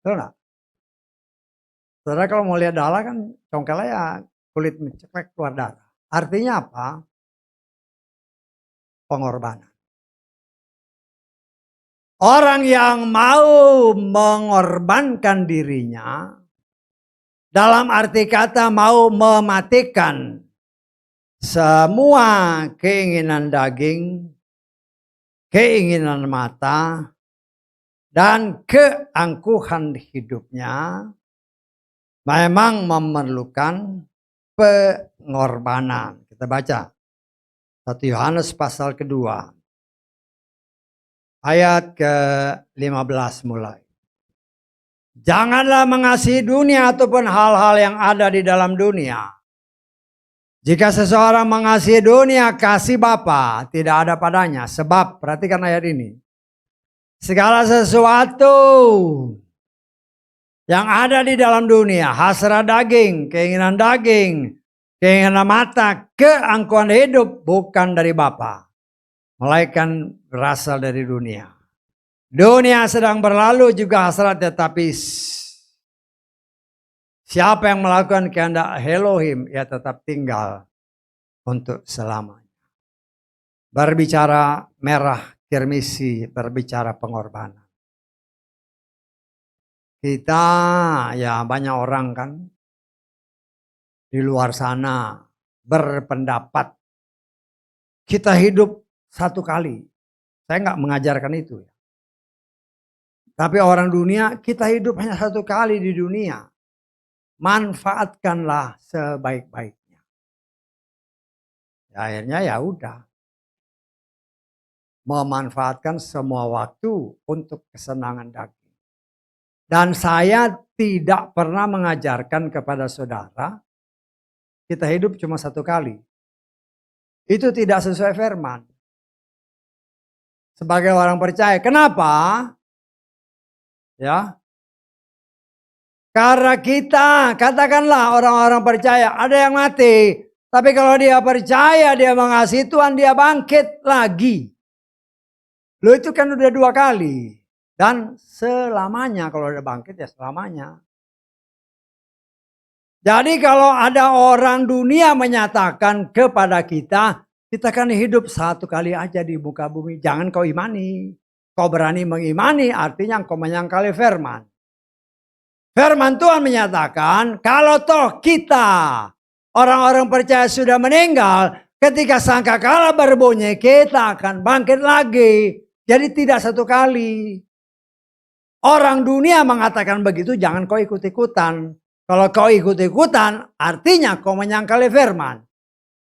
Betul nggak? Saudara kalau mau lihat darah kan congkelnya ya kulit menceklek keluar darah. Artinya apa? Pengorbanan. Orang yang mau mengorbankan dirinya, dalam arti kata mau mematikan semua keinginan daging, keinginan mata, dan keangkuhan hidupnya, memang memerlukan pengorbanan. Kita baca 1 Yohanes pasal kedua, ayat ke-15 mulai. Janganlah mengasihi dunia ataupun hal-hal yang ada di dalam dunia. Jika seseorang mengasihi dunia, kasih Bapa tidak ada padanya. Sebab, perhatikan ayat ini. Segala sesuatu yang ada di dalam dunia, hasrat daging, keinginan mata, keangkuhan hidup bukan dari Bapa, melainkan berasal dari dunia. Dunia sedang berlalu juga hasrat, tetapi siapa yang melakukan kehendak Elohim, ia tetap tinggal untuk selamanya. Berbicara merah kirmisi, berbicara pengorbanan. Kita ya banyak orang kan di luar sana berpendapat kita hidup satu kali. Saya nggak mengajarkan itu. Tapi orang dunia, kita hidup hanya satu kali di dunia. Manfaatkanlah sebaik-baiknya. Ya, akhirnya ya udah. Memanfaatkan semua waktu untuk kesenangan daging. Dan saya tidak pernah mengajarkan kepada saudara, kita hidup cuma satu kali. Itu tidak sesuai firman. Sebagai orang percaya, kenapa? Ya, karena kita, katakanlah orang-orang percaya, ada yang mati. Tapi kalau dia percaya, dia mengasihi Tuhan, dia bangkit lagi. Lo itu kan udah 2 kali. Dan selamanya, kalau udah bangkit ya selamanya. Jadi kalau ada orang dunia menyatakan kepada kita, kita kan hidup satu kali aja di muka bumi. Jangan kau imani. Kau berani mengimani, artinya kau menyangkali firman. Firman Tuhan menyatakan, kalau toh kita, orang-orang percaya sudah meninggal, ketika sangkakala berbunyi, kita akan bangkit lagi. Jadi tidak satu kali. Orang dunia mengatakan begitu, jangan kau ikut-ikutan. Kalau kau ikut-ikutan, artinya kau menyangkali firman.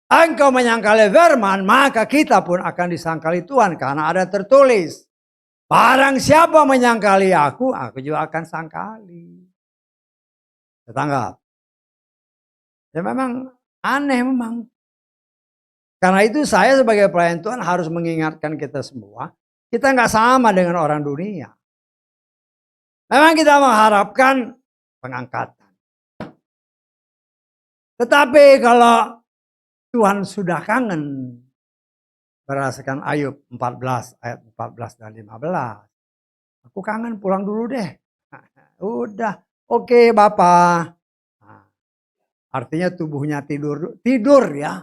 Engkau menyangkali firman, maka kita pun akan disangkali Tuhan. Karena ada tertulis, barang siapa menyangkali aku juga akan sangkali. Tetangga. Ya memang aneh memang. Karena itu saya sebagai pelayan Tuhan harus mengingatkan kita semua. Kita nggak sama dengan orang dunia. Memang kita mengharapkan pengangkatan. Tetapi kalau Tuhan sudah kangen. Berdasarkan Ayub 14 ayat 14 dan 15. Aku kangen pulang dulu deh. Udah. Oke Bapak. Nah, artinya tubuhnya tidur ya.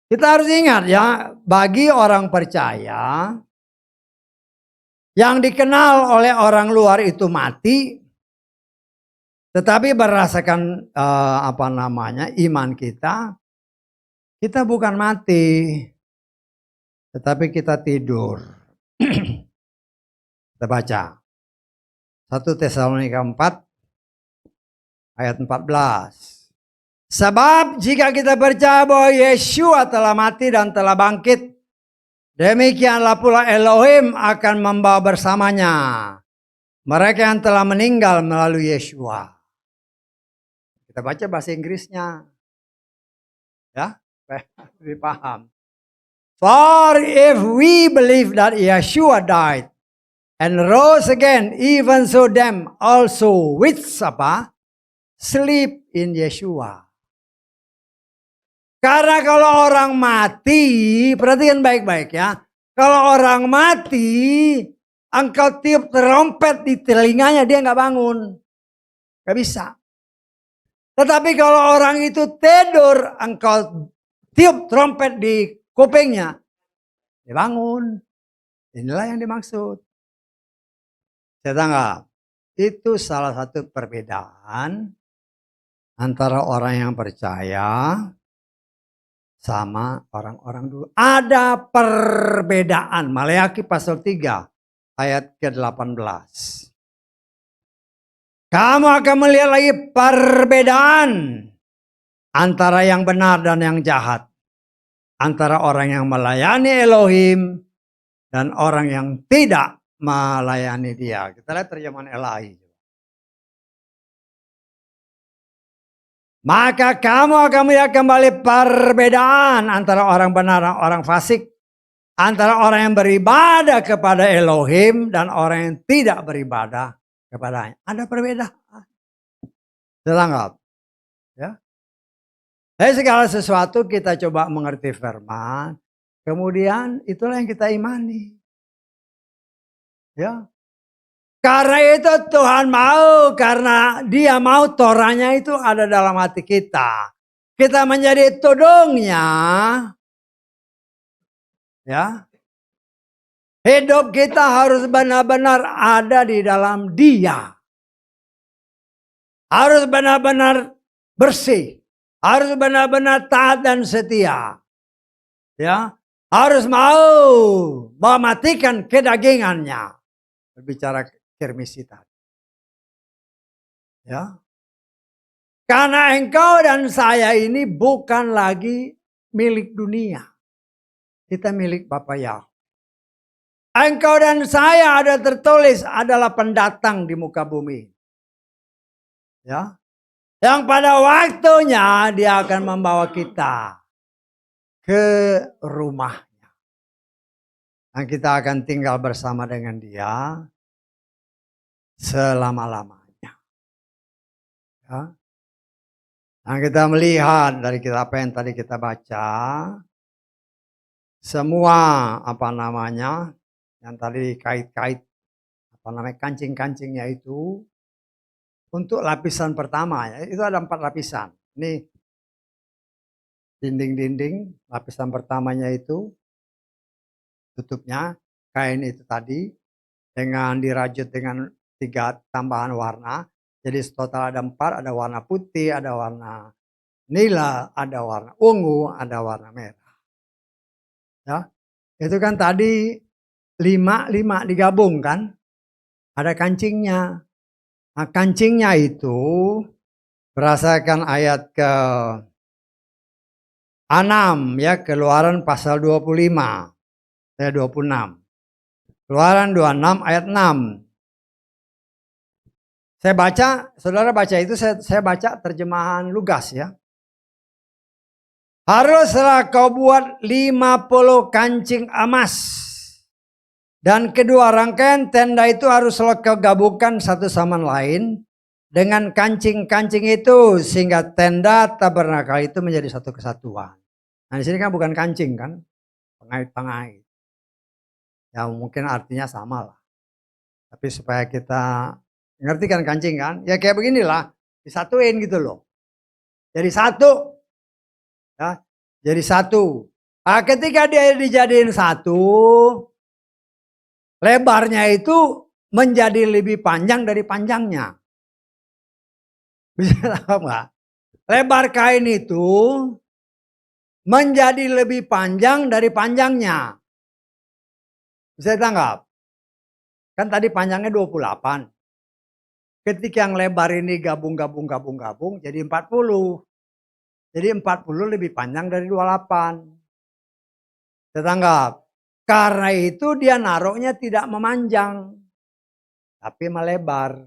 Kita harus ingat ya, bagi orang percaya yang dikenal oleh orang luar itu mati, Tetapi berdasarkan iman kita bukan mati, tetapi kita tidur. Kita baca 1 Tesalonika 4 ayat 14. Sebab jika kita percaya bahwa Yeshua telah mati dan telah bangkit, demikianlah pula Elohim akan membawa bersamanya mereka yang telah meninggal melalui Yeshua. Kita baca bahasa Inggrisnya. Ya, lebih paham. For if we believe that Yeshua died and rose again, even so them also which sleep in Yeshua. Karena kalau orang mati, perhatikan baik-baik ya. Kalau orang mati, engkau tiup trompet di telinganya, dia nggak bangun. Nggak bisa. Tetapi kalau orang itu tidur, engkau tiup trompet di kupingnya, dia bangun. Inilah yang dimaksud. Saya tanggap. Itu salah satu perbedaan antara orang yang percaya sama orang-orang dulu. Ada perbedaan. Maleakhi pasal 3 ayat ke-18. Kamu akan melihat lagi perbedaan antara yang benar dan yang jahat. Antara orang yang melayani Elohim dan orang yang tidak melayani dia. Kita lihat terjemahan LAI. Maka kamu akan melihat kembali perbedaan antara orang benar dan orang fasik. Antara orang yang beribadah kepada Elohim dan orang yang tidak beribadah kepadanya. Ada perbedaan. Terangkat. Ya. Jadi segala sesuatu kita coba mengerti firman. Kemudian itulah yang kita imani. Ya. Karena itu Tuhan mau, karena dia mau Torahnya itu ada dalam hati kita. Kita menjadi tudungnya. Ya. Hidup kita harus benar-benar ada di dalam dia. Harus benar-benar bersih. Harus benar-benar taat dan setia. Ya. Harus mau mematikan kedagingannya. Berbicara kirmisi tadi. Ya. Karena engkau dan saya ini bukan lagi milik dunia. Kita milik Bapa Yahweh. Engkau dan saya ada tertulis adalah pendatang di muka bumi. Ya. Yang pada waktunya dia akan membawa kita ke rumahnya. Dan kita akan tinggal bersama dengan dia selama-lamanya. Ya. Nah, kita melihat dari apa yang tadi kita baca, semua yang tadi kait-kait kancing-kancingnya itu untuk lapisan pertama ya, itu ada 4 lapisan. Ini dinding-dinding, lapisan pertamanya itu tutupnya kain itu tadi dengan dirajut dengan 3 tambahan warna. Jadi total ada 4, ada warna putih, ada warna nila, ada warna ungu, ada warna merah. Ya, itu kan tadi 5 digabung kan? Ada kancingnya. Nah, kancingnya itu berdasarkan ayat ke-6 ya, Keluaran pasal 25. 26. Keluaran 26 ayat 6. Saya baca, saudara baca itu, saya baca terjemahan Lugas ya. Haruslah kau buat 50 kancing emas. Dan kedua rangkaian tenda itu haruslah kau gabungkan satu sama lain dengan kancing-kancing itu sehingga tenda tabernakel itu menjadi satu kesatuan. Nah di sini kan bukan kancing kan, pengait-pengait. Ya mungkin artinya sama lah. Tapi supaya kita ngerti kan kancing kan, ya kayak beginilah, disatuin gitu loh. Jadi satu, ya, jadi satu. Nah, ketika dia dijadiin satu, lebarnya itu menjadi lebih panjang dari panjangnya. Bisa tahu nggak? Lebar kain itu menjadi lebih panjang dari panjangnya. Bisa ditangkap? Kan tadi panjangnya 28. Ketika yang lebar ini gabung jadi 40. Jadi 40 lebih panjang dari 28. Ditangkap? Karena itu dia naruhnya tidak memanjang, tapi melebar.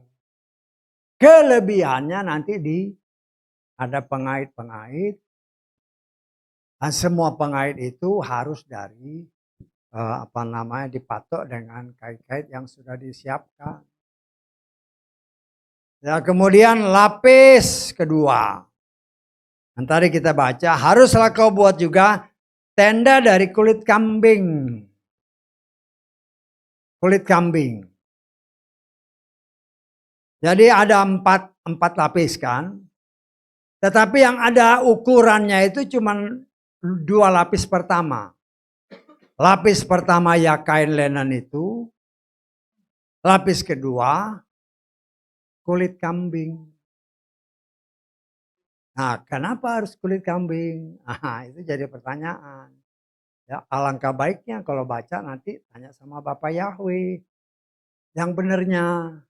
Kelebihannya nanti ada pengait-pengait. Dan semua pengait itu harus dari dipatok dengan kait-kait yang sudah disiapkan. Ya, kemudian lapis kedua. Nanti kita baca, haruslah kau buat juga tenda dari kulit kambing. Kulit kambing. Jadi ada empat lapis kan. Tetapi yang ada ukurannya itu cuma 2 lapis pertama. Lapis pertama ya kain linen itu. Lapis kedua kulit kambing. Nah, kenapa harus kulit kambing? Nah, itu jadi pertanyaan. Ya, alangkah baiknya kalau baca nanti tanya sama Bapak Yahweh. Yang benernya.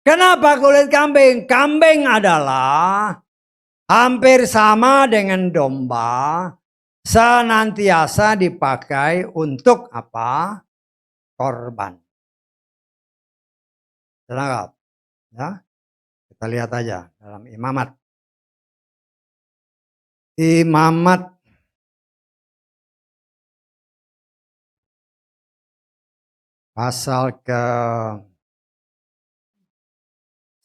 Kenapa kulit kambing? Kambing adalah hampir sama dengan domba, senantiasa dipakai untuk apa? Korban. Terangkap? Ya, kita lihat aja dalam Imamat. Imamat pasal ke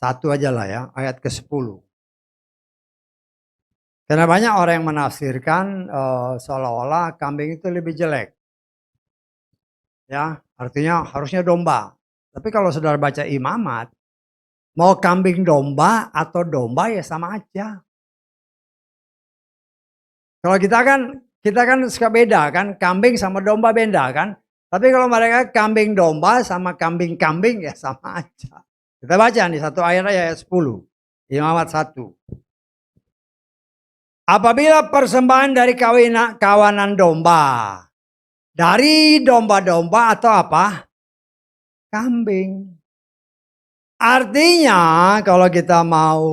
1 aja lah ya, ayat ke-10. Karena banyak orang yang menafsirkan seolah-olah kambing itu lebih jelek. Ya, artinya harusnya domba. Tapi kalau saudara baca Imamat, mau kambing domba atau domba ya sama aja. Kalau kita kan suka beda kan, kambing sama domba beda kan. Tapi kalau mereka kambing domba sama kambing-kambing ya sama aja. Kita baca nih 1 ayat 10. Imamat 1. Apabila persembahan dari kawanan domba. Dari domba-domba atau apa? Kambing. Artinya kalau kita mau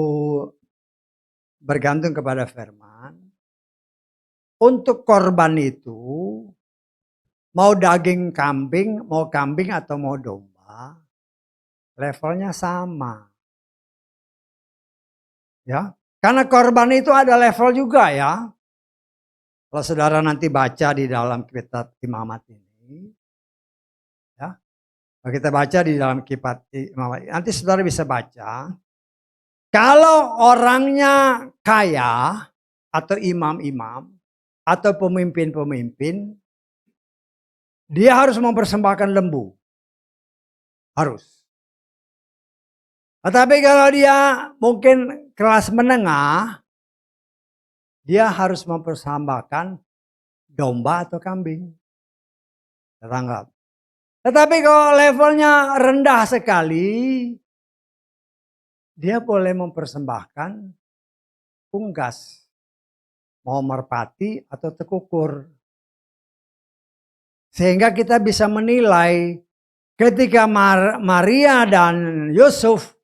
bergantung kepada firman. Untuk korban itu. Mau daging kambing, mau kambing atau mau domba. Levelnya sama. Ya, karena korban itu ada level juga ya. Kalau saudara nanti baca di dalam kitab Imamat ini, ya, kalau kita baca di dalam kitab Imamat, nanti saudara bisa baca. Kalau orangnya kaya atau imam-imam atau pemimpin-pemimpin, dia harus mempersembahkan lembu, harus. Tetapi kalau dia mungkin kelas menengah, dia harus mempersembahkan domba atau kambing. Terangkap. Tetapi kalau levelnya rendah sekali, dia boleh mempersembahkan unggas, mau merpati atau tekukur. Sehingga kita bisa menilai ketika Maria dan Yusuf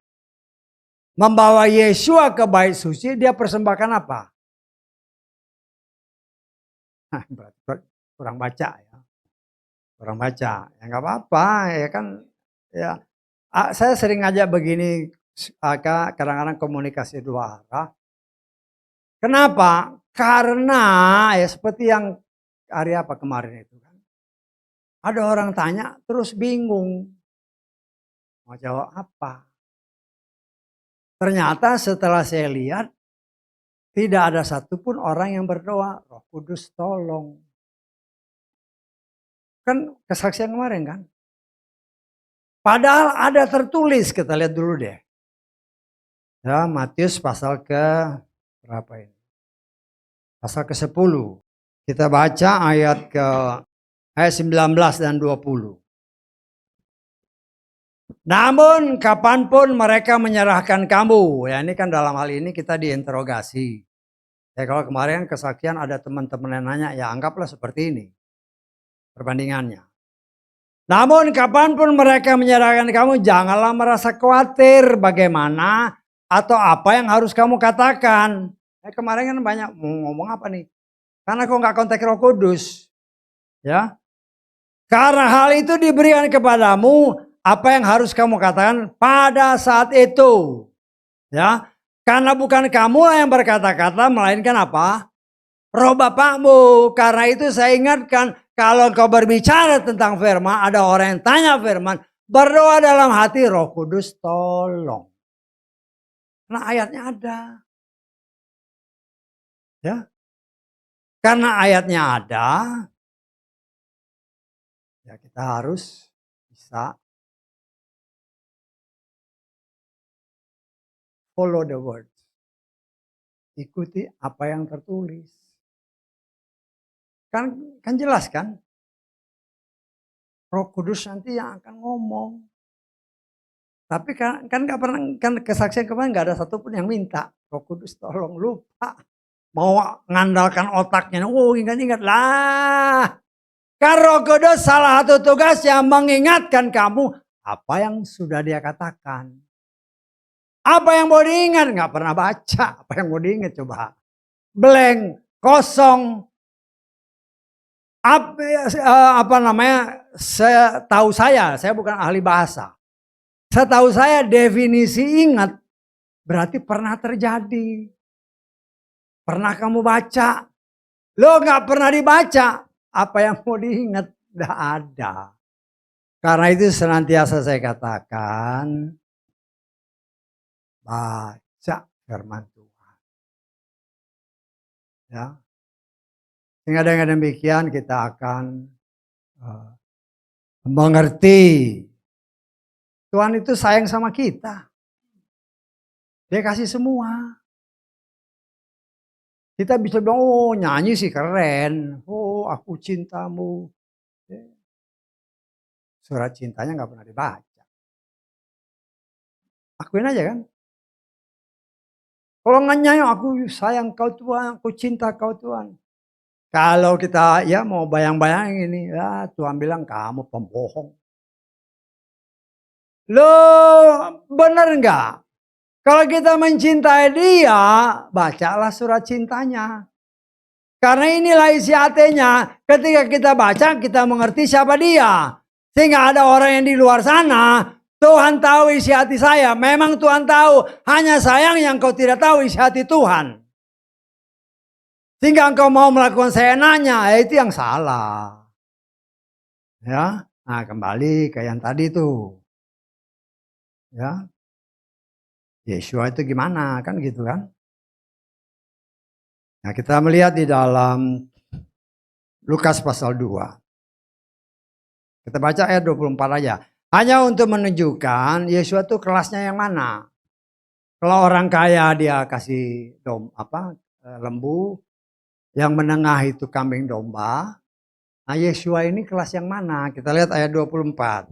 membawa Yesua ke bait suci, dia persembahkan apa? Berarti kurang baca ya. Kurang baca. Ya nggak apa-apa ya kan. Ya, saya sering ngajak begini, kadang-kadang komunikasi 2 arah. Kenapa? Karena ya seperti yang hari apa kemarin itu kan. Ada orang tanya terus bingung. Mau jawab apa? Ternyata setelah saya lihat, tidak ada satupun orang yang berdoa, Roh Kudus tolong. Kan kesaksian kemarin kan. Padahal ada tertulis, kita lihat dulu deh. Ya, Matius pasal ke berapa ini? Pasal ke-10. Kita baca ayat 19 dan 20. Namun kapanpun mereka menyerahkan kamu. Ya ini kan dalam hal ini kita diinterogasi. Ya kalau kemarin kesaksian ada teman-teman yang nanya, ya anggaplah seperti ini perbandingannya. Namun kapanpun mereka menyerahkan kamu, janganlah merasa khawatir bagaimana atau apa yang harus kamu katakan. Kemarin kan banyak mau ngomong apa nih? Karena kau nggak kontak Roh Kudus, ya. Karena hal itu diberikan kepadamu, apa yang harus kamu katakan pada saat itu, ya. Karena bukan kamu yang berkata-kata, melainkan apa? Roh Bapakmu. Karena itu saya ingatkan, kalau kau berbicara tentang firman, ada orang yang tanya firman, berdoa dalam hati, Roh Kudus tolong. Nah ayatnya ada. Ya. Karena ayatnya ada, ya kita harus bisa follow the word. Ikuti apa yang tertulis. Kan jelas kan? Roh Kudus nanti yang akan ngomong. Tapi kan nggak pernah, kan kesaksian kemarin nggak ada satupun yang minta Roh Kudus tolong, lupa. Mau ngandalkan otaknya, ingat-ingat lah. Kan Roh Kudus salah satu tugas yang mengingatkan kamu apa yang sudah dia katakan. Apa yang mau diingat? Nggak pernah baca. Apa yang mau diingat coba? Blank, kosong. Apa namanya? Setahu saya bukan ahli bahasa. Setahu saya definisi ingat berarti pernah terjadi. Pernah kamu baca. Lo nggak pernah dibaca. Apa yang mau diingat? Nggak ada. Karena itu senantiasa saya katakan, baca firman Tuhan. Ya. Sehingga dengan demikian kita akan mengerti. Tuhan itu sayang sama kita. Dia kasih semua. Kita bisa bilang, oh nyanyi sih keren. Oh aku cintamu. Surat cintanya nggak pernah dibaca. Akuin aja kan. Kalau nggak nyanyi, aku sayang kau Tuhan, aku cinta kau Tuhan. Kalau kita ya mau bayang-bayang ini, ya Tuhan bilang kamu pembohong. Loh bener nggak? Kalau kita mencintai dia, bacalah surat cintanya. Karena inilah isi hatinya. Ketika kita baca, kita mengerti siapa dia. Sehingga ada orang yang di luar sana, Tuhan tahu isi hati saya. Memang Tuhan tahu, hanya sayang yang kau tidak tahu isi hati Tuhan. Sehingga engkau mau melakukan seenaknya, itu yang salah. Ya, nah kembali ke yang tadi tuh. Ya, Yesua itu gimana kan gitu kan? Nah kita melihat di dalam Lukas pasal 2. Kita baca ayat 24 aja. Hanya untuk menunjukkan Yesua itu kelasnya yang mana. Kalau orang kaya dia kasih lembu, yang menengah itu kambing domba. Nah Yesua ini kelas yang mana? Kita lihat ayat 24.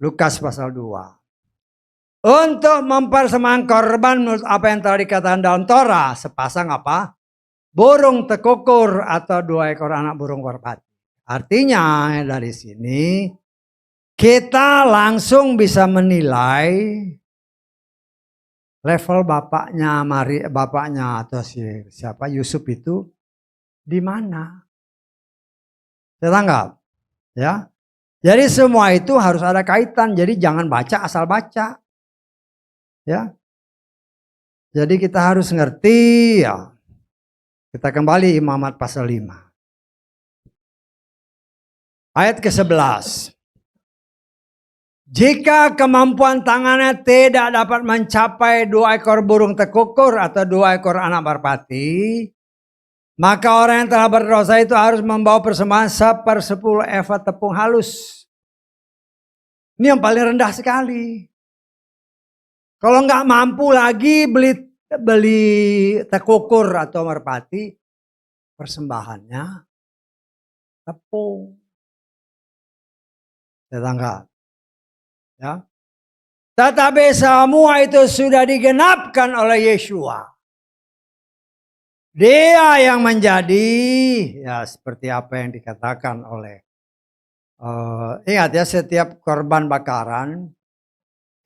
Lukas pasal 2. Untuk mempersembahkan korban menurut apa yang telah dikatakan dalam Torah, sepasang apa? Burung tekukur atau 2 ekor anak burung merpati. Artinya dari sini kita langsung bisa menilai level bapaknya atau siapa Yusuf itu di mana. Saya tanggap, ya. Jadi semua itu harus ada kaitan. Jadi jangan baca asal baca. Ya. Jadi kita harus ngerti ya. Kita kembali Imamat pasal 5. Ayat ke-11. Jika kemampuan tangannya tidak dapat mencapai 2 ekor burung tekukur atau 2 ekor anak merpati, maka orang yang telah berdosa itu harus membawa persembahan 1/10 eva tepung halus. Ini yang paling rendah sekali. Kalau nggak mampu lagi beli tekukur atau merpati, persembahannya tepung. Saya tangkap. Ya. Tetapi semua itu sudah digenapkan oleh Yeshua. Dia yang menjadi, ya seperti apa yang dikatakan oleh, ingat ya, setiap korban bakaran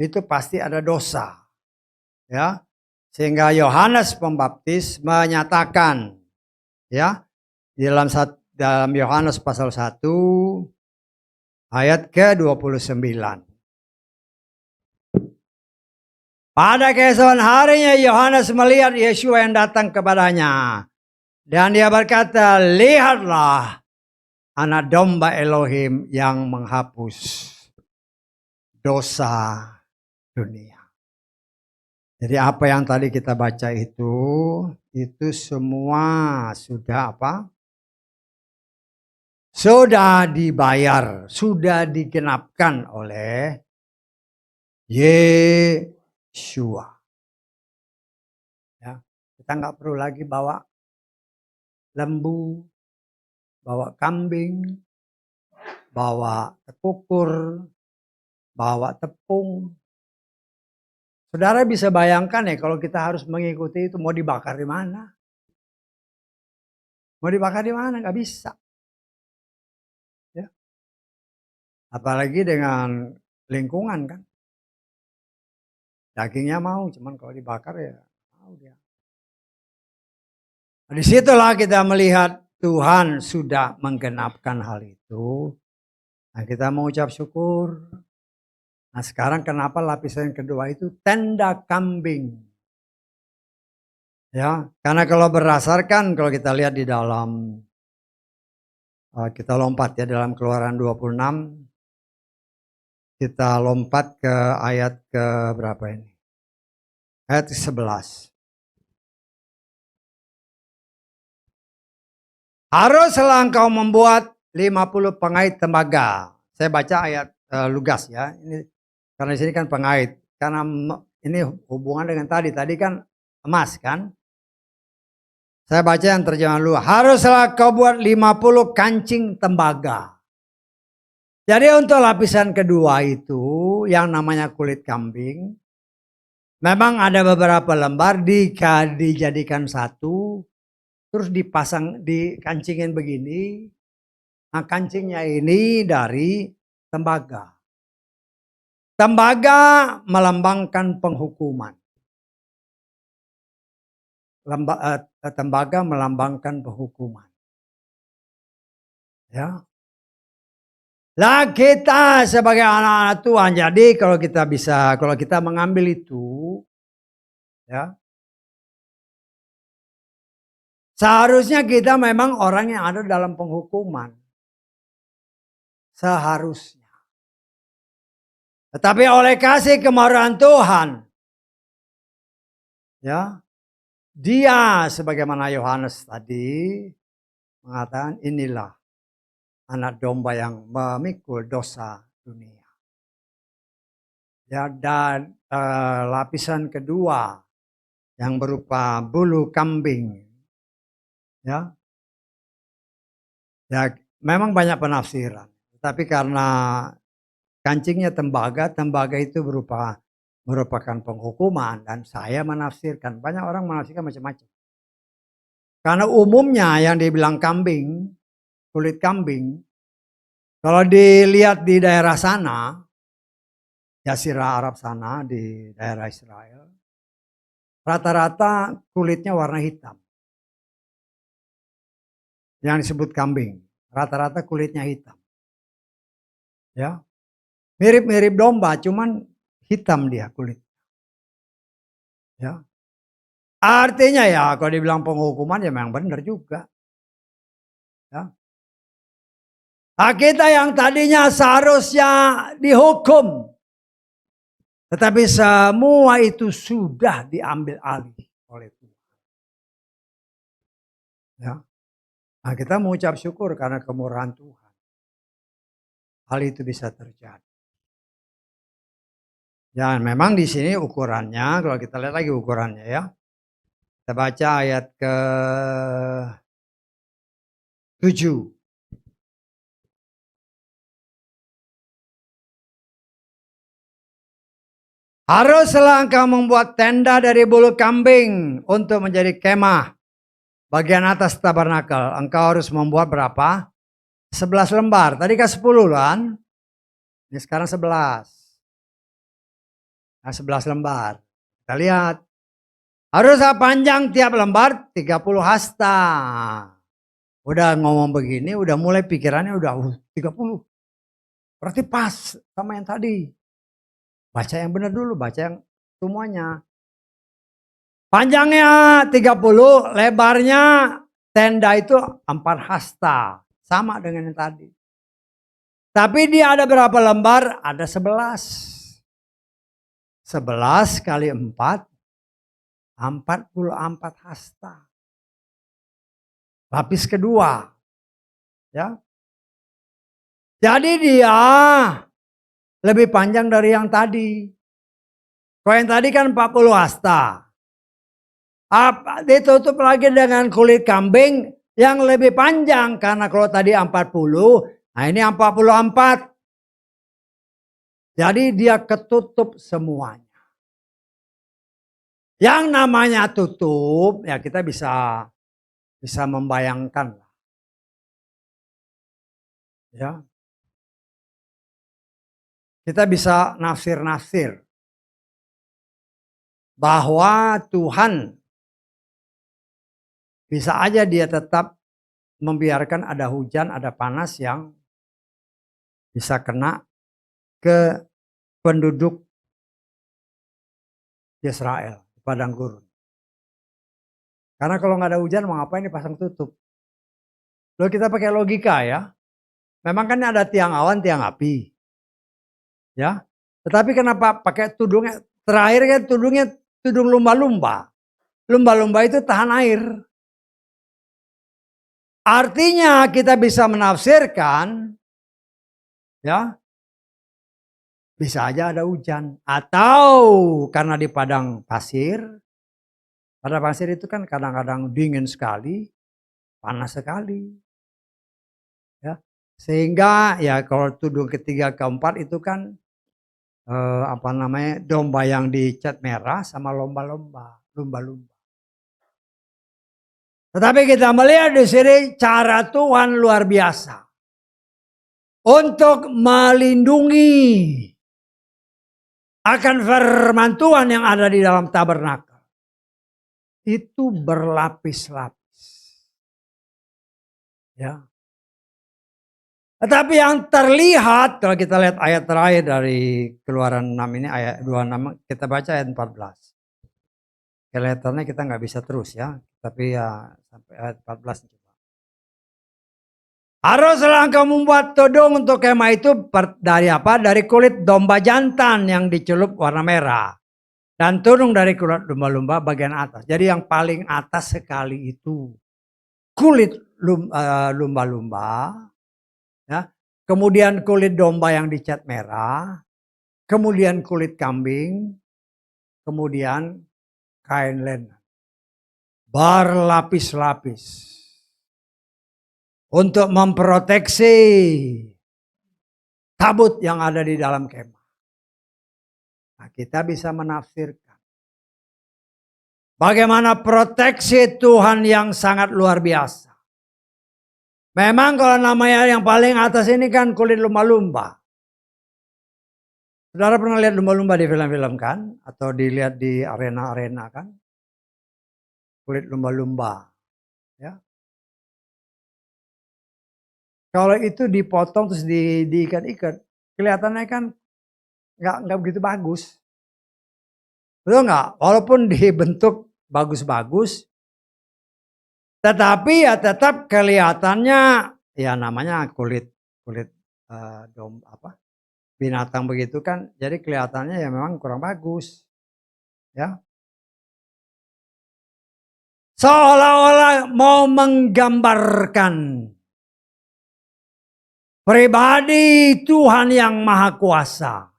itu pasti ada dosa. Ya, sehingga Yohanes Pembaptis menyatakan, ya, dalam Yohanes pasal 1 ayat ke-29. Pada keesokan harinya Yohanes melihat Yeshua yang datang kepadanya. Dan dia berkata, lihatlah anak domba Elohim yang menghapus dosa dunia. Jadi apa yang tadi kita baca itu semua sudah apa? Sudah dibayar, sudah digenapkan oleh Yeshua. Ya, kita nggak perlu lagi bawa lembu, bawa kambing, bawa tekukur, bawa tepung. Saudara bisa bayangkan ya kalau kita harus mengikuti itu, mau dibakar di mana? Mau dibakar di mana? Nggak bisa. Ya. Apalagi dengan lingkungan kan. Dagingnya mau, cuman kalau dibakar ya mau dia. Nah, disitulah kita melihat Tuhan sudah menggenapkan hal itu. Nah, kita mengucap syukur. Nah, sekarang kenapa lapisan kedua itu tenda kambing? Ya, karena kalau berdasarkan, kalau kita lihat di dalam, kita lompat ya dalam Keluaran 26, kita lompat ke ayat ke berapa ini? Ayat 11. Haruslah engkau membuat 50 pengait tembaga. Saya baca ayat Lugas ya. Ini karena di sini kan pengait. Karena ini hubungan dengan tadi kan emas kan. Saya baca yang terjemahan dulu. Haruslah kau buat 50 kancing tembaga. Jadi untuk lapisan kedua itu yang namanya kulit kambing, memang ada beberapa lembar dijadikan satu, terus dipasang, dikancingin begini. Nah, kancingnya ini dari tembaga. Tembaga melambangkan penghukuman. Tembaga melambangkan penghukuman. Ya. Lah kita sebagai anak-anak Tuhan, jadi kalau kita mengambil itu, ya, seharusnya kita memang orang yang ada dalam penghukuman. Seharusnya. Tetapi oleh kasih kemurahan Tuhan, ya, dia sebagaimana Yohanes tadi mengatakan, inilah anak domba yang memikul dosa dunia. Ya, dan lapisan kedua yang berupa bulu kambing, ya, ya memang banyak penafsiran. Tapi karena kancingnya tembaga itu merupakan penghukuman, dan saya menafsirkan, banyak orang menafsirkan macam-macam. Karena umumnya yang dibilang kambing, kulit kambing, kalau dilihat di daerah sana, Jazirah Arab sana di daerah Israel, rata-rata kulitnya warna hitam. Yang disebut kambing, rata-rata kulitnya hitam. Ya, mirip-mirip domba, cuman hitam dia kulit. Ya, artinya ya kalau dibilang penghukuman ya memang benar juga. Ya. Nah, kita yang tadinya seharusnya dihukum, tetapi semua itu sudah diambil alih oleh Tuhan. Ya. Nah, kita mengucap syukur karena kemurahan Tuhan. Hal itu bisa terjadi. Ya, memang di sini ukurannya, kalau kita lihat lagi ukurannya ya. Kita baca ayat ke-7. Haruslah engkau membuat tenda dari bulu kambing untuk menjadi kemah. Bagian atas tabernakel. Engkau harus membuat berapa? 11 lembar. Tadi kan 10 kan? Ini sekarang 11. Nah, 11 lembar. Kita lihat. Haruslah panjang tiap lembar 30 hasta. Udah ngomong begini, udah mulai pikirannya udah 30. Berarti pas sama yang tadi. Baca yang benar dulu, baca yang semuanya. Panjangnya 30, lebarnya tenda itu 4 hasta. Sama dengan yang tadi. Tapi dia ada berapa lembar? Ada 11. 11 kali 4, 44 hasta. Lapis kedua. Ya. Jadi dia lebih panjang dari yang tadi. Kalau yang tadi kan 40 hasta. Ditutup lagi dengan kulit kambing yang lebih panjang. Karena kalau tadi 40, nah ini 44. Jadi dia ketutup semuanya. Yang namanya tutup, ya kita bisa membayangkan. Ya. Kita bisa nafsir-nafsir. Bahwa Tuhan bisa aja dia tetap membiarkan ada hujan, ada panas yang bisa kena ke penduduk Israel, padang gurun. Karena kalau nggak ada hujan mau ngapain dipasang tutup? Lalu kita pakai logika ya. Memang kan ada tiang awan, tiang api. Ya. Tetapi kenapa pakai tudungnya? Terakhir kan tudung lumba-lumba. Lumba-lumba itu tahan air. Artinya kita bisa menafsirkan ya. Bisa aja ada hujan atau karena di padang pasir. Padang pasir itu kan kadang-kadang dingin sekali, panas sekali. Ya. Sehingga ya kalau tudung ketiga keempat itu kan domba yang dicat merah sama lumba-lumba. Tetapi kita melihat di sini cara Tuhan luar biasa untuk melindungi akan firman Tuhan yang ada di dalam tabernakel. Itu berlapis-lapis. Ya. Tetapi yang terlihat kalau kita lihat ayat terakhir dari Keluaran 6 ini ayat 26 kita baca ayat 14. Kelihatannya kita nggak bisa terus ya, tapi ya sampai ayat 14 coba. Haruslah engkau membuat tudung untuk kemah itu dari apa? Dari kulit domba jantan yang dicelup warna merah. Dan tudung dari kulit lumba-lumba bagian atas. Jadi yang paling atas sekali itu kulit lumba-lumba. Ya. Kemudian kulit domba yang dicat merah. Kemudian kulit kambing. Kemudian kain len. Berlapis-lapis. Untuk memproteksi tabut yang ada di dalam kemah. Nah, kita bisa menafsirkan bagaimana proteksi Tuhan yang sangat luar biasa. Memang kalau namanya yang paling atas ini kan kulit lumba-lumba. Saudara pernah lihat lumba-lumba di film-film kan? Atau dilihat di arena-arena kan? Kulit lumba-lumba. Ya. Kalau itu dipotong terus diikat-ikat, kelihatannya kan nggak begitu bagus. Betul nggak? Walaupun dibentuk bagus-bagus, tetapi ya tetap kelihatannya ya namanya kulit binatang begitu kan, jadi kelihatannya ya memang kurang bagus, ya. Seolah-olah mau menggambarkan pribadi Tuhan yang Maha Kuasa,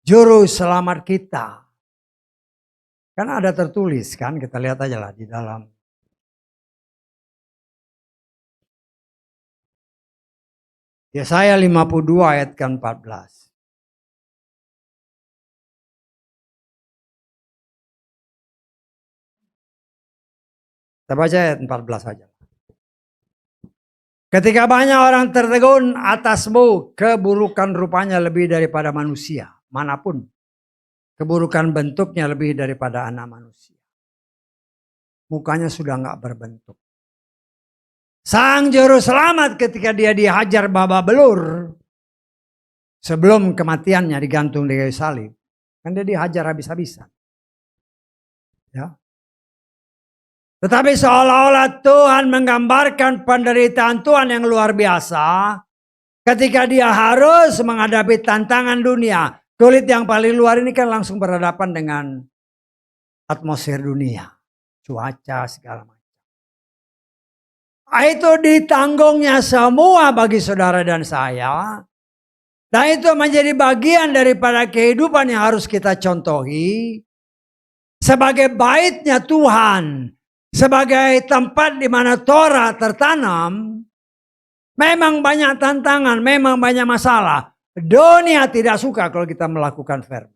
Juru Selamat kita. Kan ada tertulis kan, kita lihat aja lah di dalam. Yesaya 52 ayat ke-14. Kita baca ayat 14 saja. Ketika banyak orang tertegun atasmu, keburukan rupanya lebih daripada manusia. Manapun, keburukan bentuknya lebih daripada anak manusia. Mukanya sudah nggak berbentuk. Sang juru selamat ketika dia dihajar babak belur, sebelum kematiannya digantung di kayu salib, kan dia dihajar habis-habisan. Ya. Tetapi seolah-olah Tuhan menggambarkan penderitaan Tuhan yang luar biasa ketika dia harus menghadapi tantangan dunia. Kulit yang paling luar ini kan langsung berhadapan dengan atmosfer dunia, cuaca segala macam. Itu ditanggungnya semua bagi saudara dan saya. Dan itu menjadi bagian daripada kehidupan yang harus kita contohi. Sebagai baitnya Tuhan, sebagai tempat di mana Torah tertanam, memang banyak tantangan, memang banyak masalah. Dunia tidak suka kalau kita melakukan firman.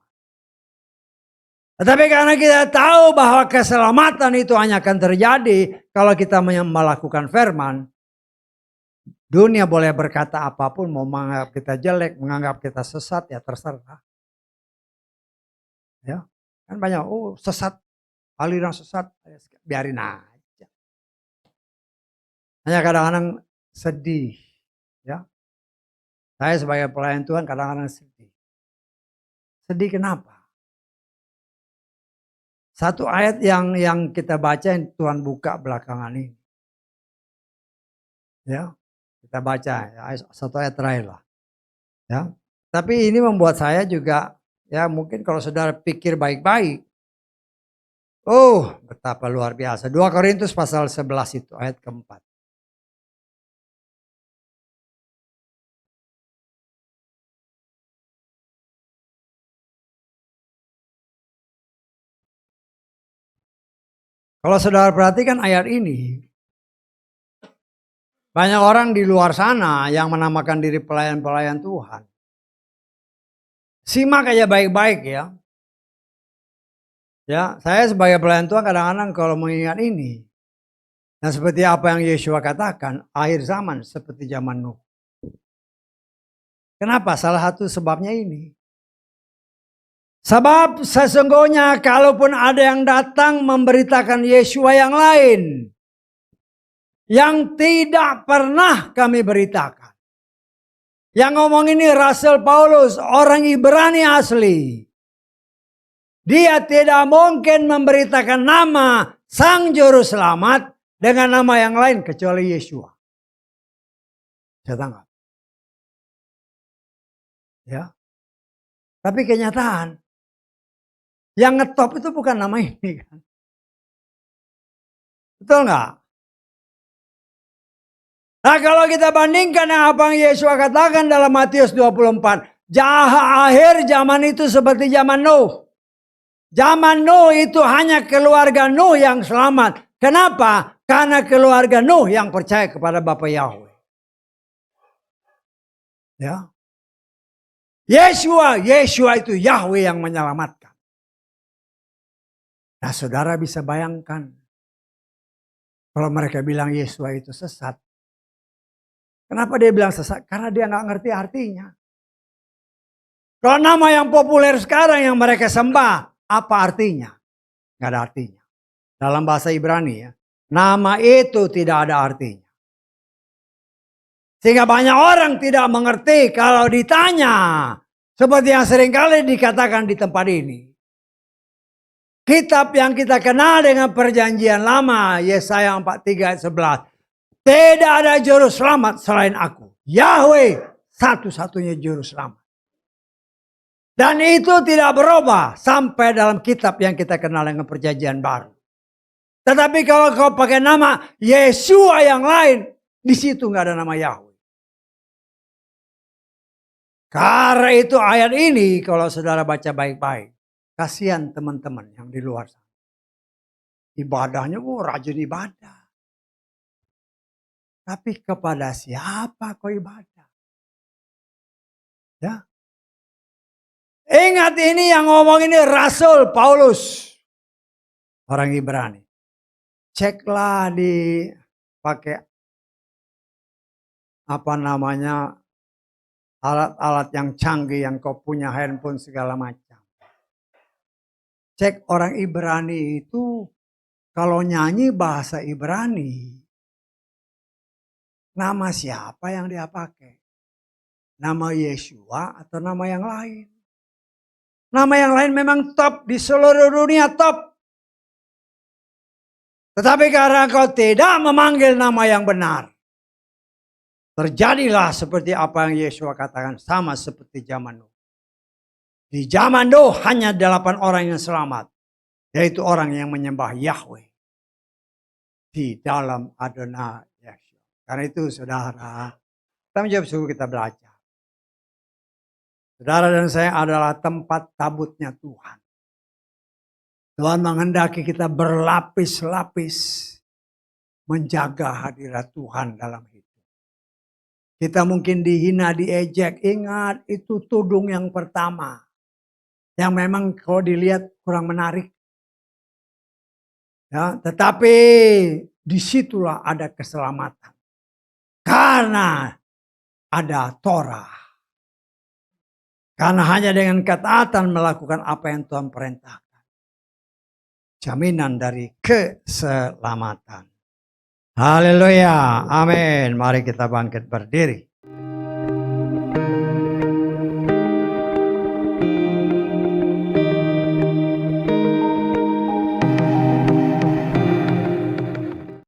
Tetapi karena kita tahu bahwa keselamatan itu hanya akan terjadi kalau kita melakukan firman, dunia boleh berkata apapun, mau menganggap kita jelek, menganggap kita sesat, ya terserah. Ya, kan banyak, sesat, aliran sesat, biarin aja. Hanya kadang-kadang sedih, ya. Saya sebagai pelayan Tuhan kadang-kadang sedih. Sedih kenapa? Satu ayat yang kita baca yang Tuhan buka belakangan ini. Ya, kita baca satu ayat terakhir lah. Ya, tapi ini membuat saya juga, ya mungkin kalau saudara pikir baik-baik, betapa luar biasa. 2 Korintus pasal 11 itu ayat keempat. Kalau saudara perhatikan ayat ini, banyak orang di luar sana yang menamakan diri pelayan-pelayan Tuhan. Simak aja baik-baik ya. Ya, saya sebagai pelayan Tuhan kadang-kadang kalau mengingat ini, nah seperti apa yang Yeshua katakan, akhir zaman seperti zaman Nuh. Kenapa? Salah satu sebabnya ini. Sebab sesungguhnya kalaupun ada yang datang memberitakan Yeshua yang lain, yang tidak pernah kami beritakan. Yang ngomong ini Rasul Paulus, orang Ibrani asli. Dia tidak mungkin memberitakan nama Sang Juru Selamat dengan nama yang lain kecuali Yeshua. Saya tangkap. Ya. Tapi kenyataan, yang ngetop itu bukan nama ini kan. Betul nggak? Nah kalau kita bandingkan dengan apa yang Yesus katakan dalam Matius 24. Akhir zaman itu seperti zaman Nuh. Zaman Nuh itu hanya keluarga Nuh yang selamat. Kenapa? Karena keluarga Nuh yang percaya kepada Bapa Yahweh. Ya. Yeshua itu Yahweh yang menyelamatkan. Nah saudara bisa bayangkan. Kalau mereka bilang Yeshua itu sesat. Kenapa dia bilang sesat? Karena dia nggak ngerti artinya. Kalau nama yang populer sekarang yang mereka sembah, apa artinya? Nggak ada artinya. Dalam bahasa Ibrani ya, nama itu tidak ada artinya. Sehingga banyak orang tidak mengerti kalau ditanya. Seperti yang seringkali dikatakan di tempat ini. Kitab yang kita kenal dengan perjanjian lama, Yesaya 43 ayat 11. Tidak ada juru selamat selain aku. Yahweh satu-satunya juru selamat. Dan itu tidak berubah sampai dalam kitab yang kita kenal dengan perjanjian baru. Tetapi kalau kau pakai nama Yeshua yang lain, di situ nggak ada nama Yahweh. Karena itu ayat ini kalau saudara baca baik-baik, kasihan teman-teman yang di luar sana. Ibadahnya rajin ibadah. Tapi kepada siapa kau ibadah? Ya. Ingat ini yang ngomong ini Rasul Paulus. Orang Ibrani. ceklah di pakai apa namanya alat-alat yang canggih yang kau punya, handphone segala macam. Cek orang Ibrani itu kalau nyanyi bahasa Ibrani, nama siapa yang dia pakai? Nama Yeshua atau nama yang lain? Nama yang lain memang top di seluruh dunia, top. Tetapi karena kau tidak memanggil nama yang benar, terjadilah seperti apa yang Yeshua katakan, sama seperti zaman Nuh. Di zaman Nuh hanya 8 orang yang selamat, yaitu orang yang menyembah Yahweh di dalam Adonai Yeshua. Karena itu saudara, kita menjawab suruh kita belajar. Saudara dan saya adalah tempat tabutnya Tuhan. Tuhan menghendaki kita berlapis-lapis menjaga hadirat Tuhan dalam hidup. Kita mungkin dihina, diejek. Ingat, itu tudung yang pertama. Yang memang kalau dilihat kurang menarik. Ya, tetapi disitulah ada keselamatan. Karena ada Torah. Karena hanya dengan ketaatan melakukan apa yang Tuhan perintahkan. Jaminan dari keselamatan. Haleluya. Amin. Mari kita bangkit berdiri.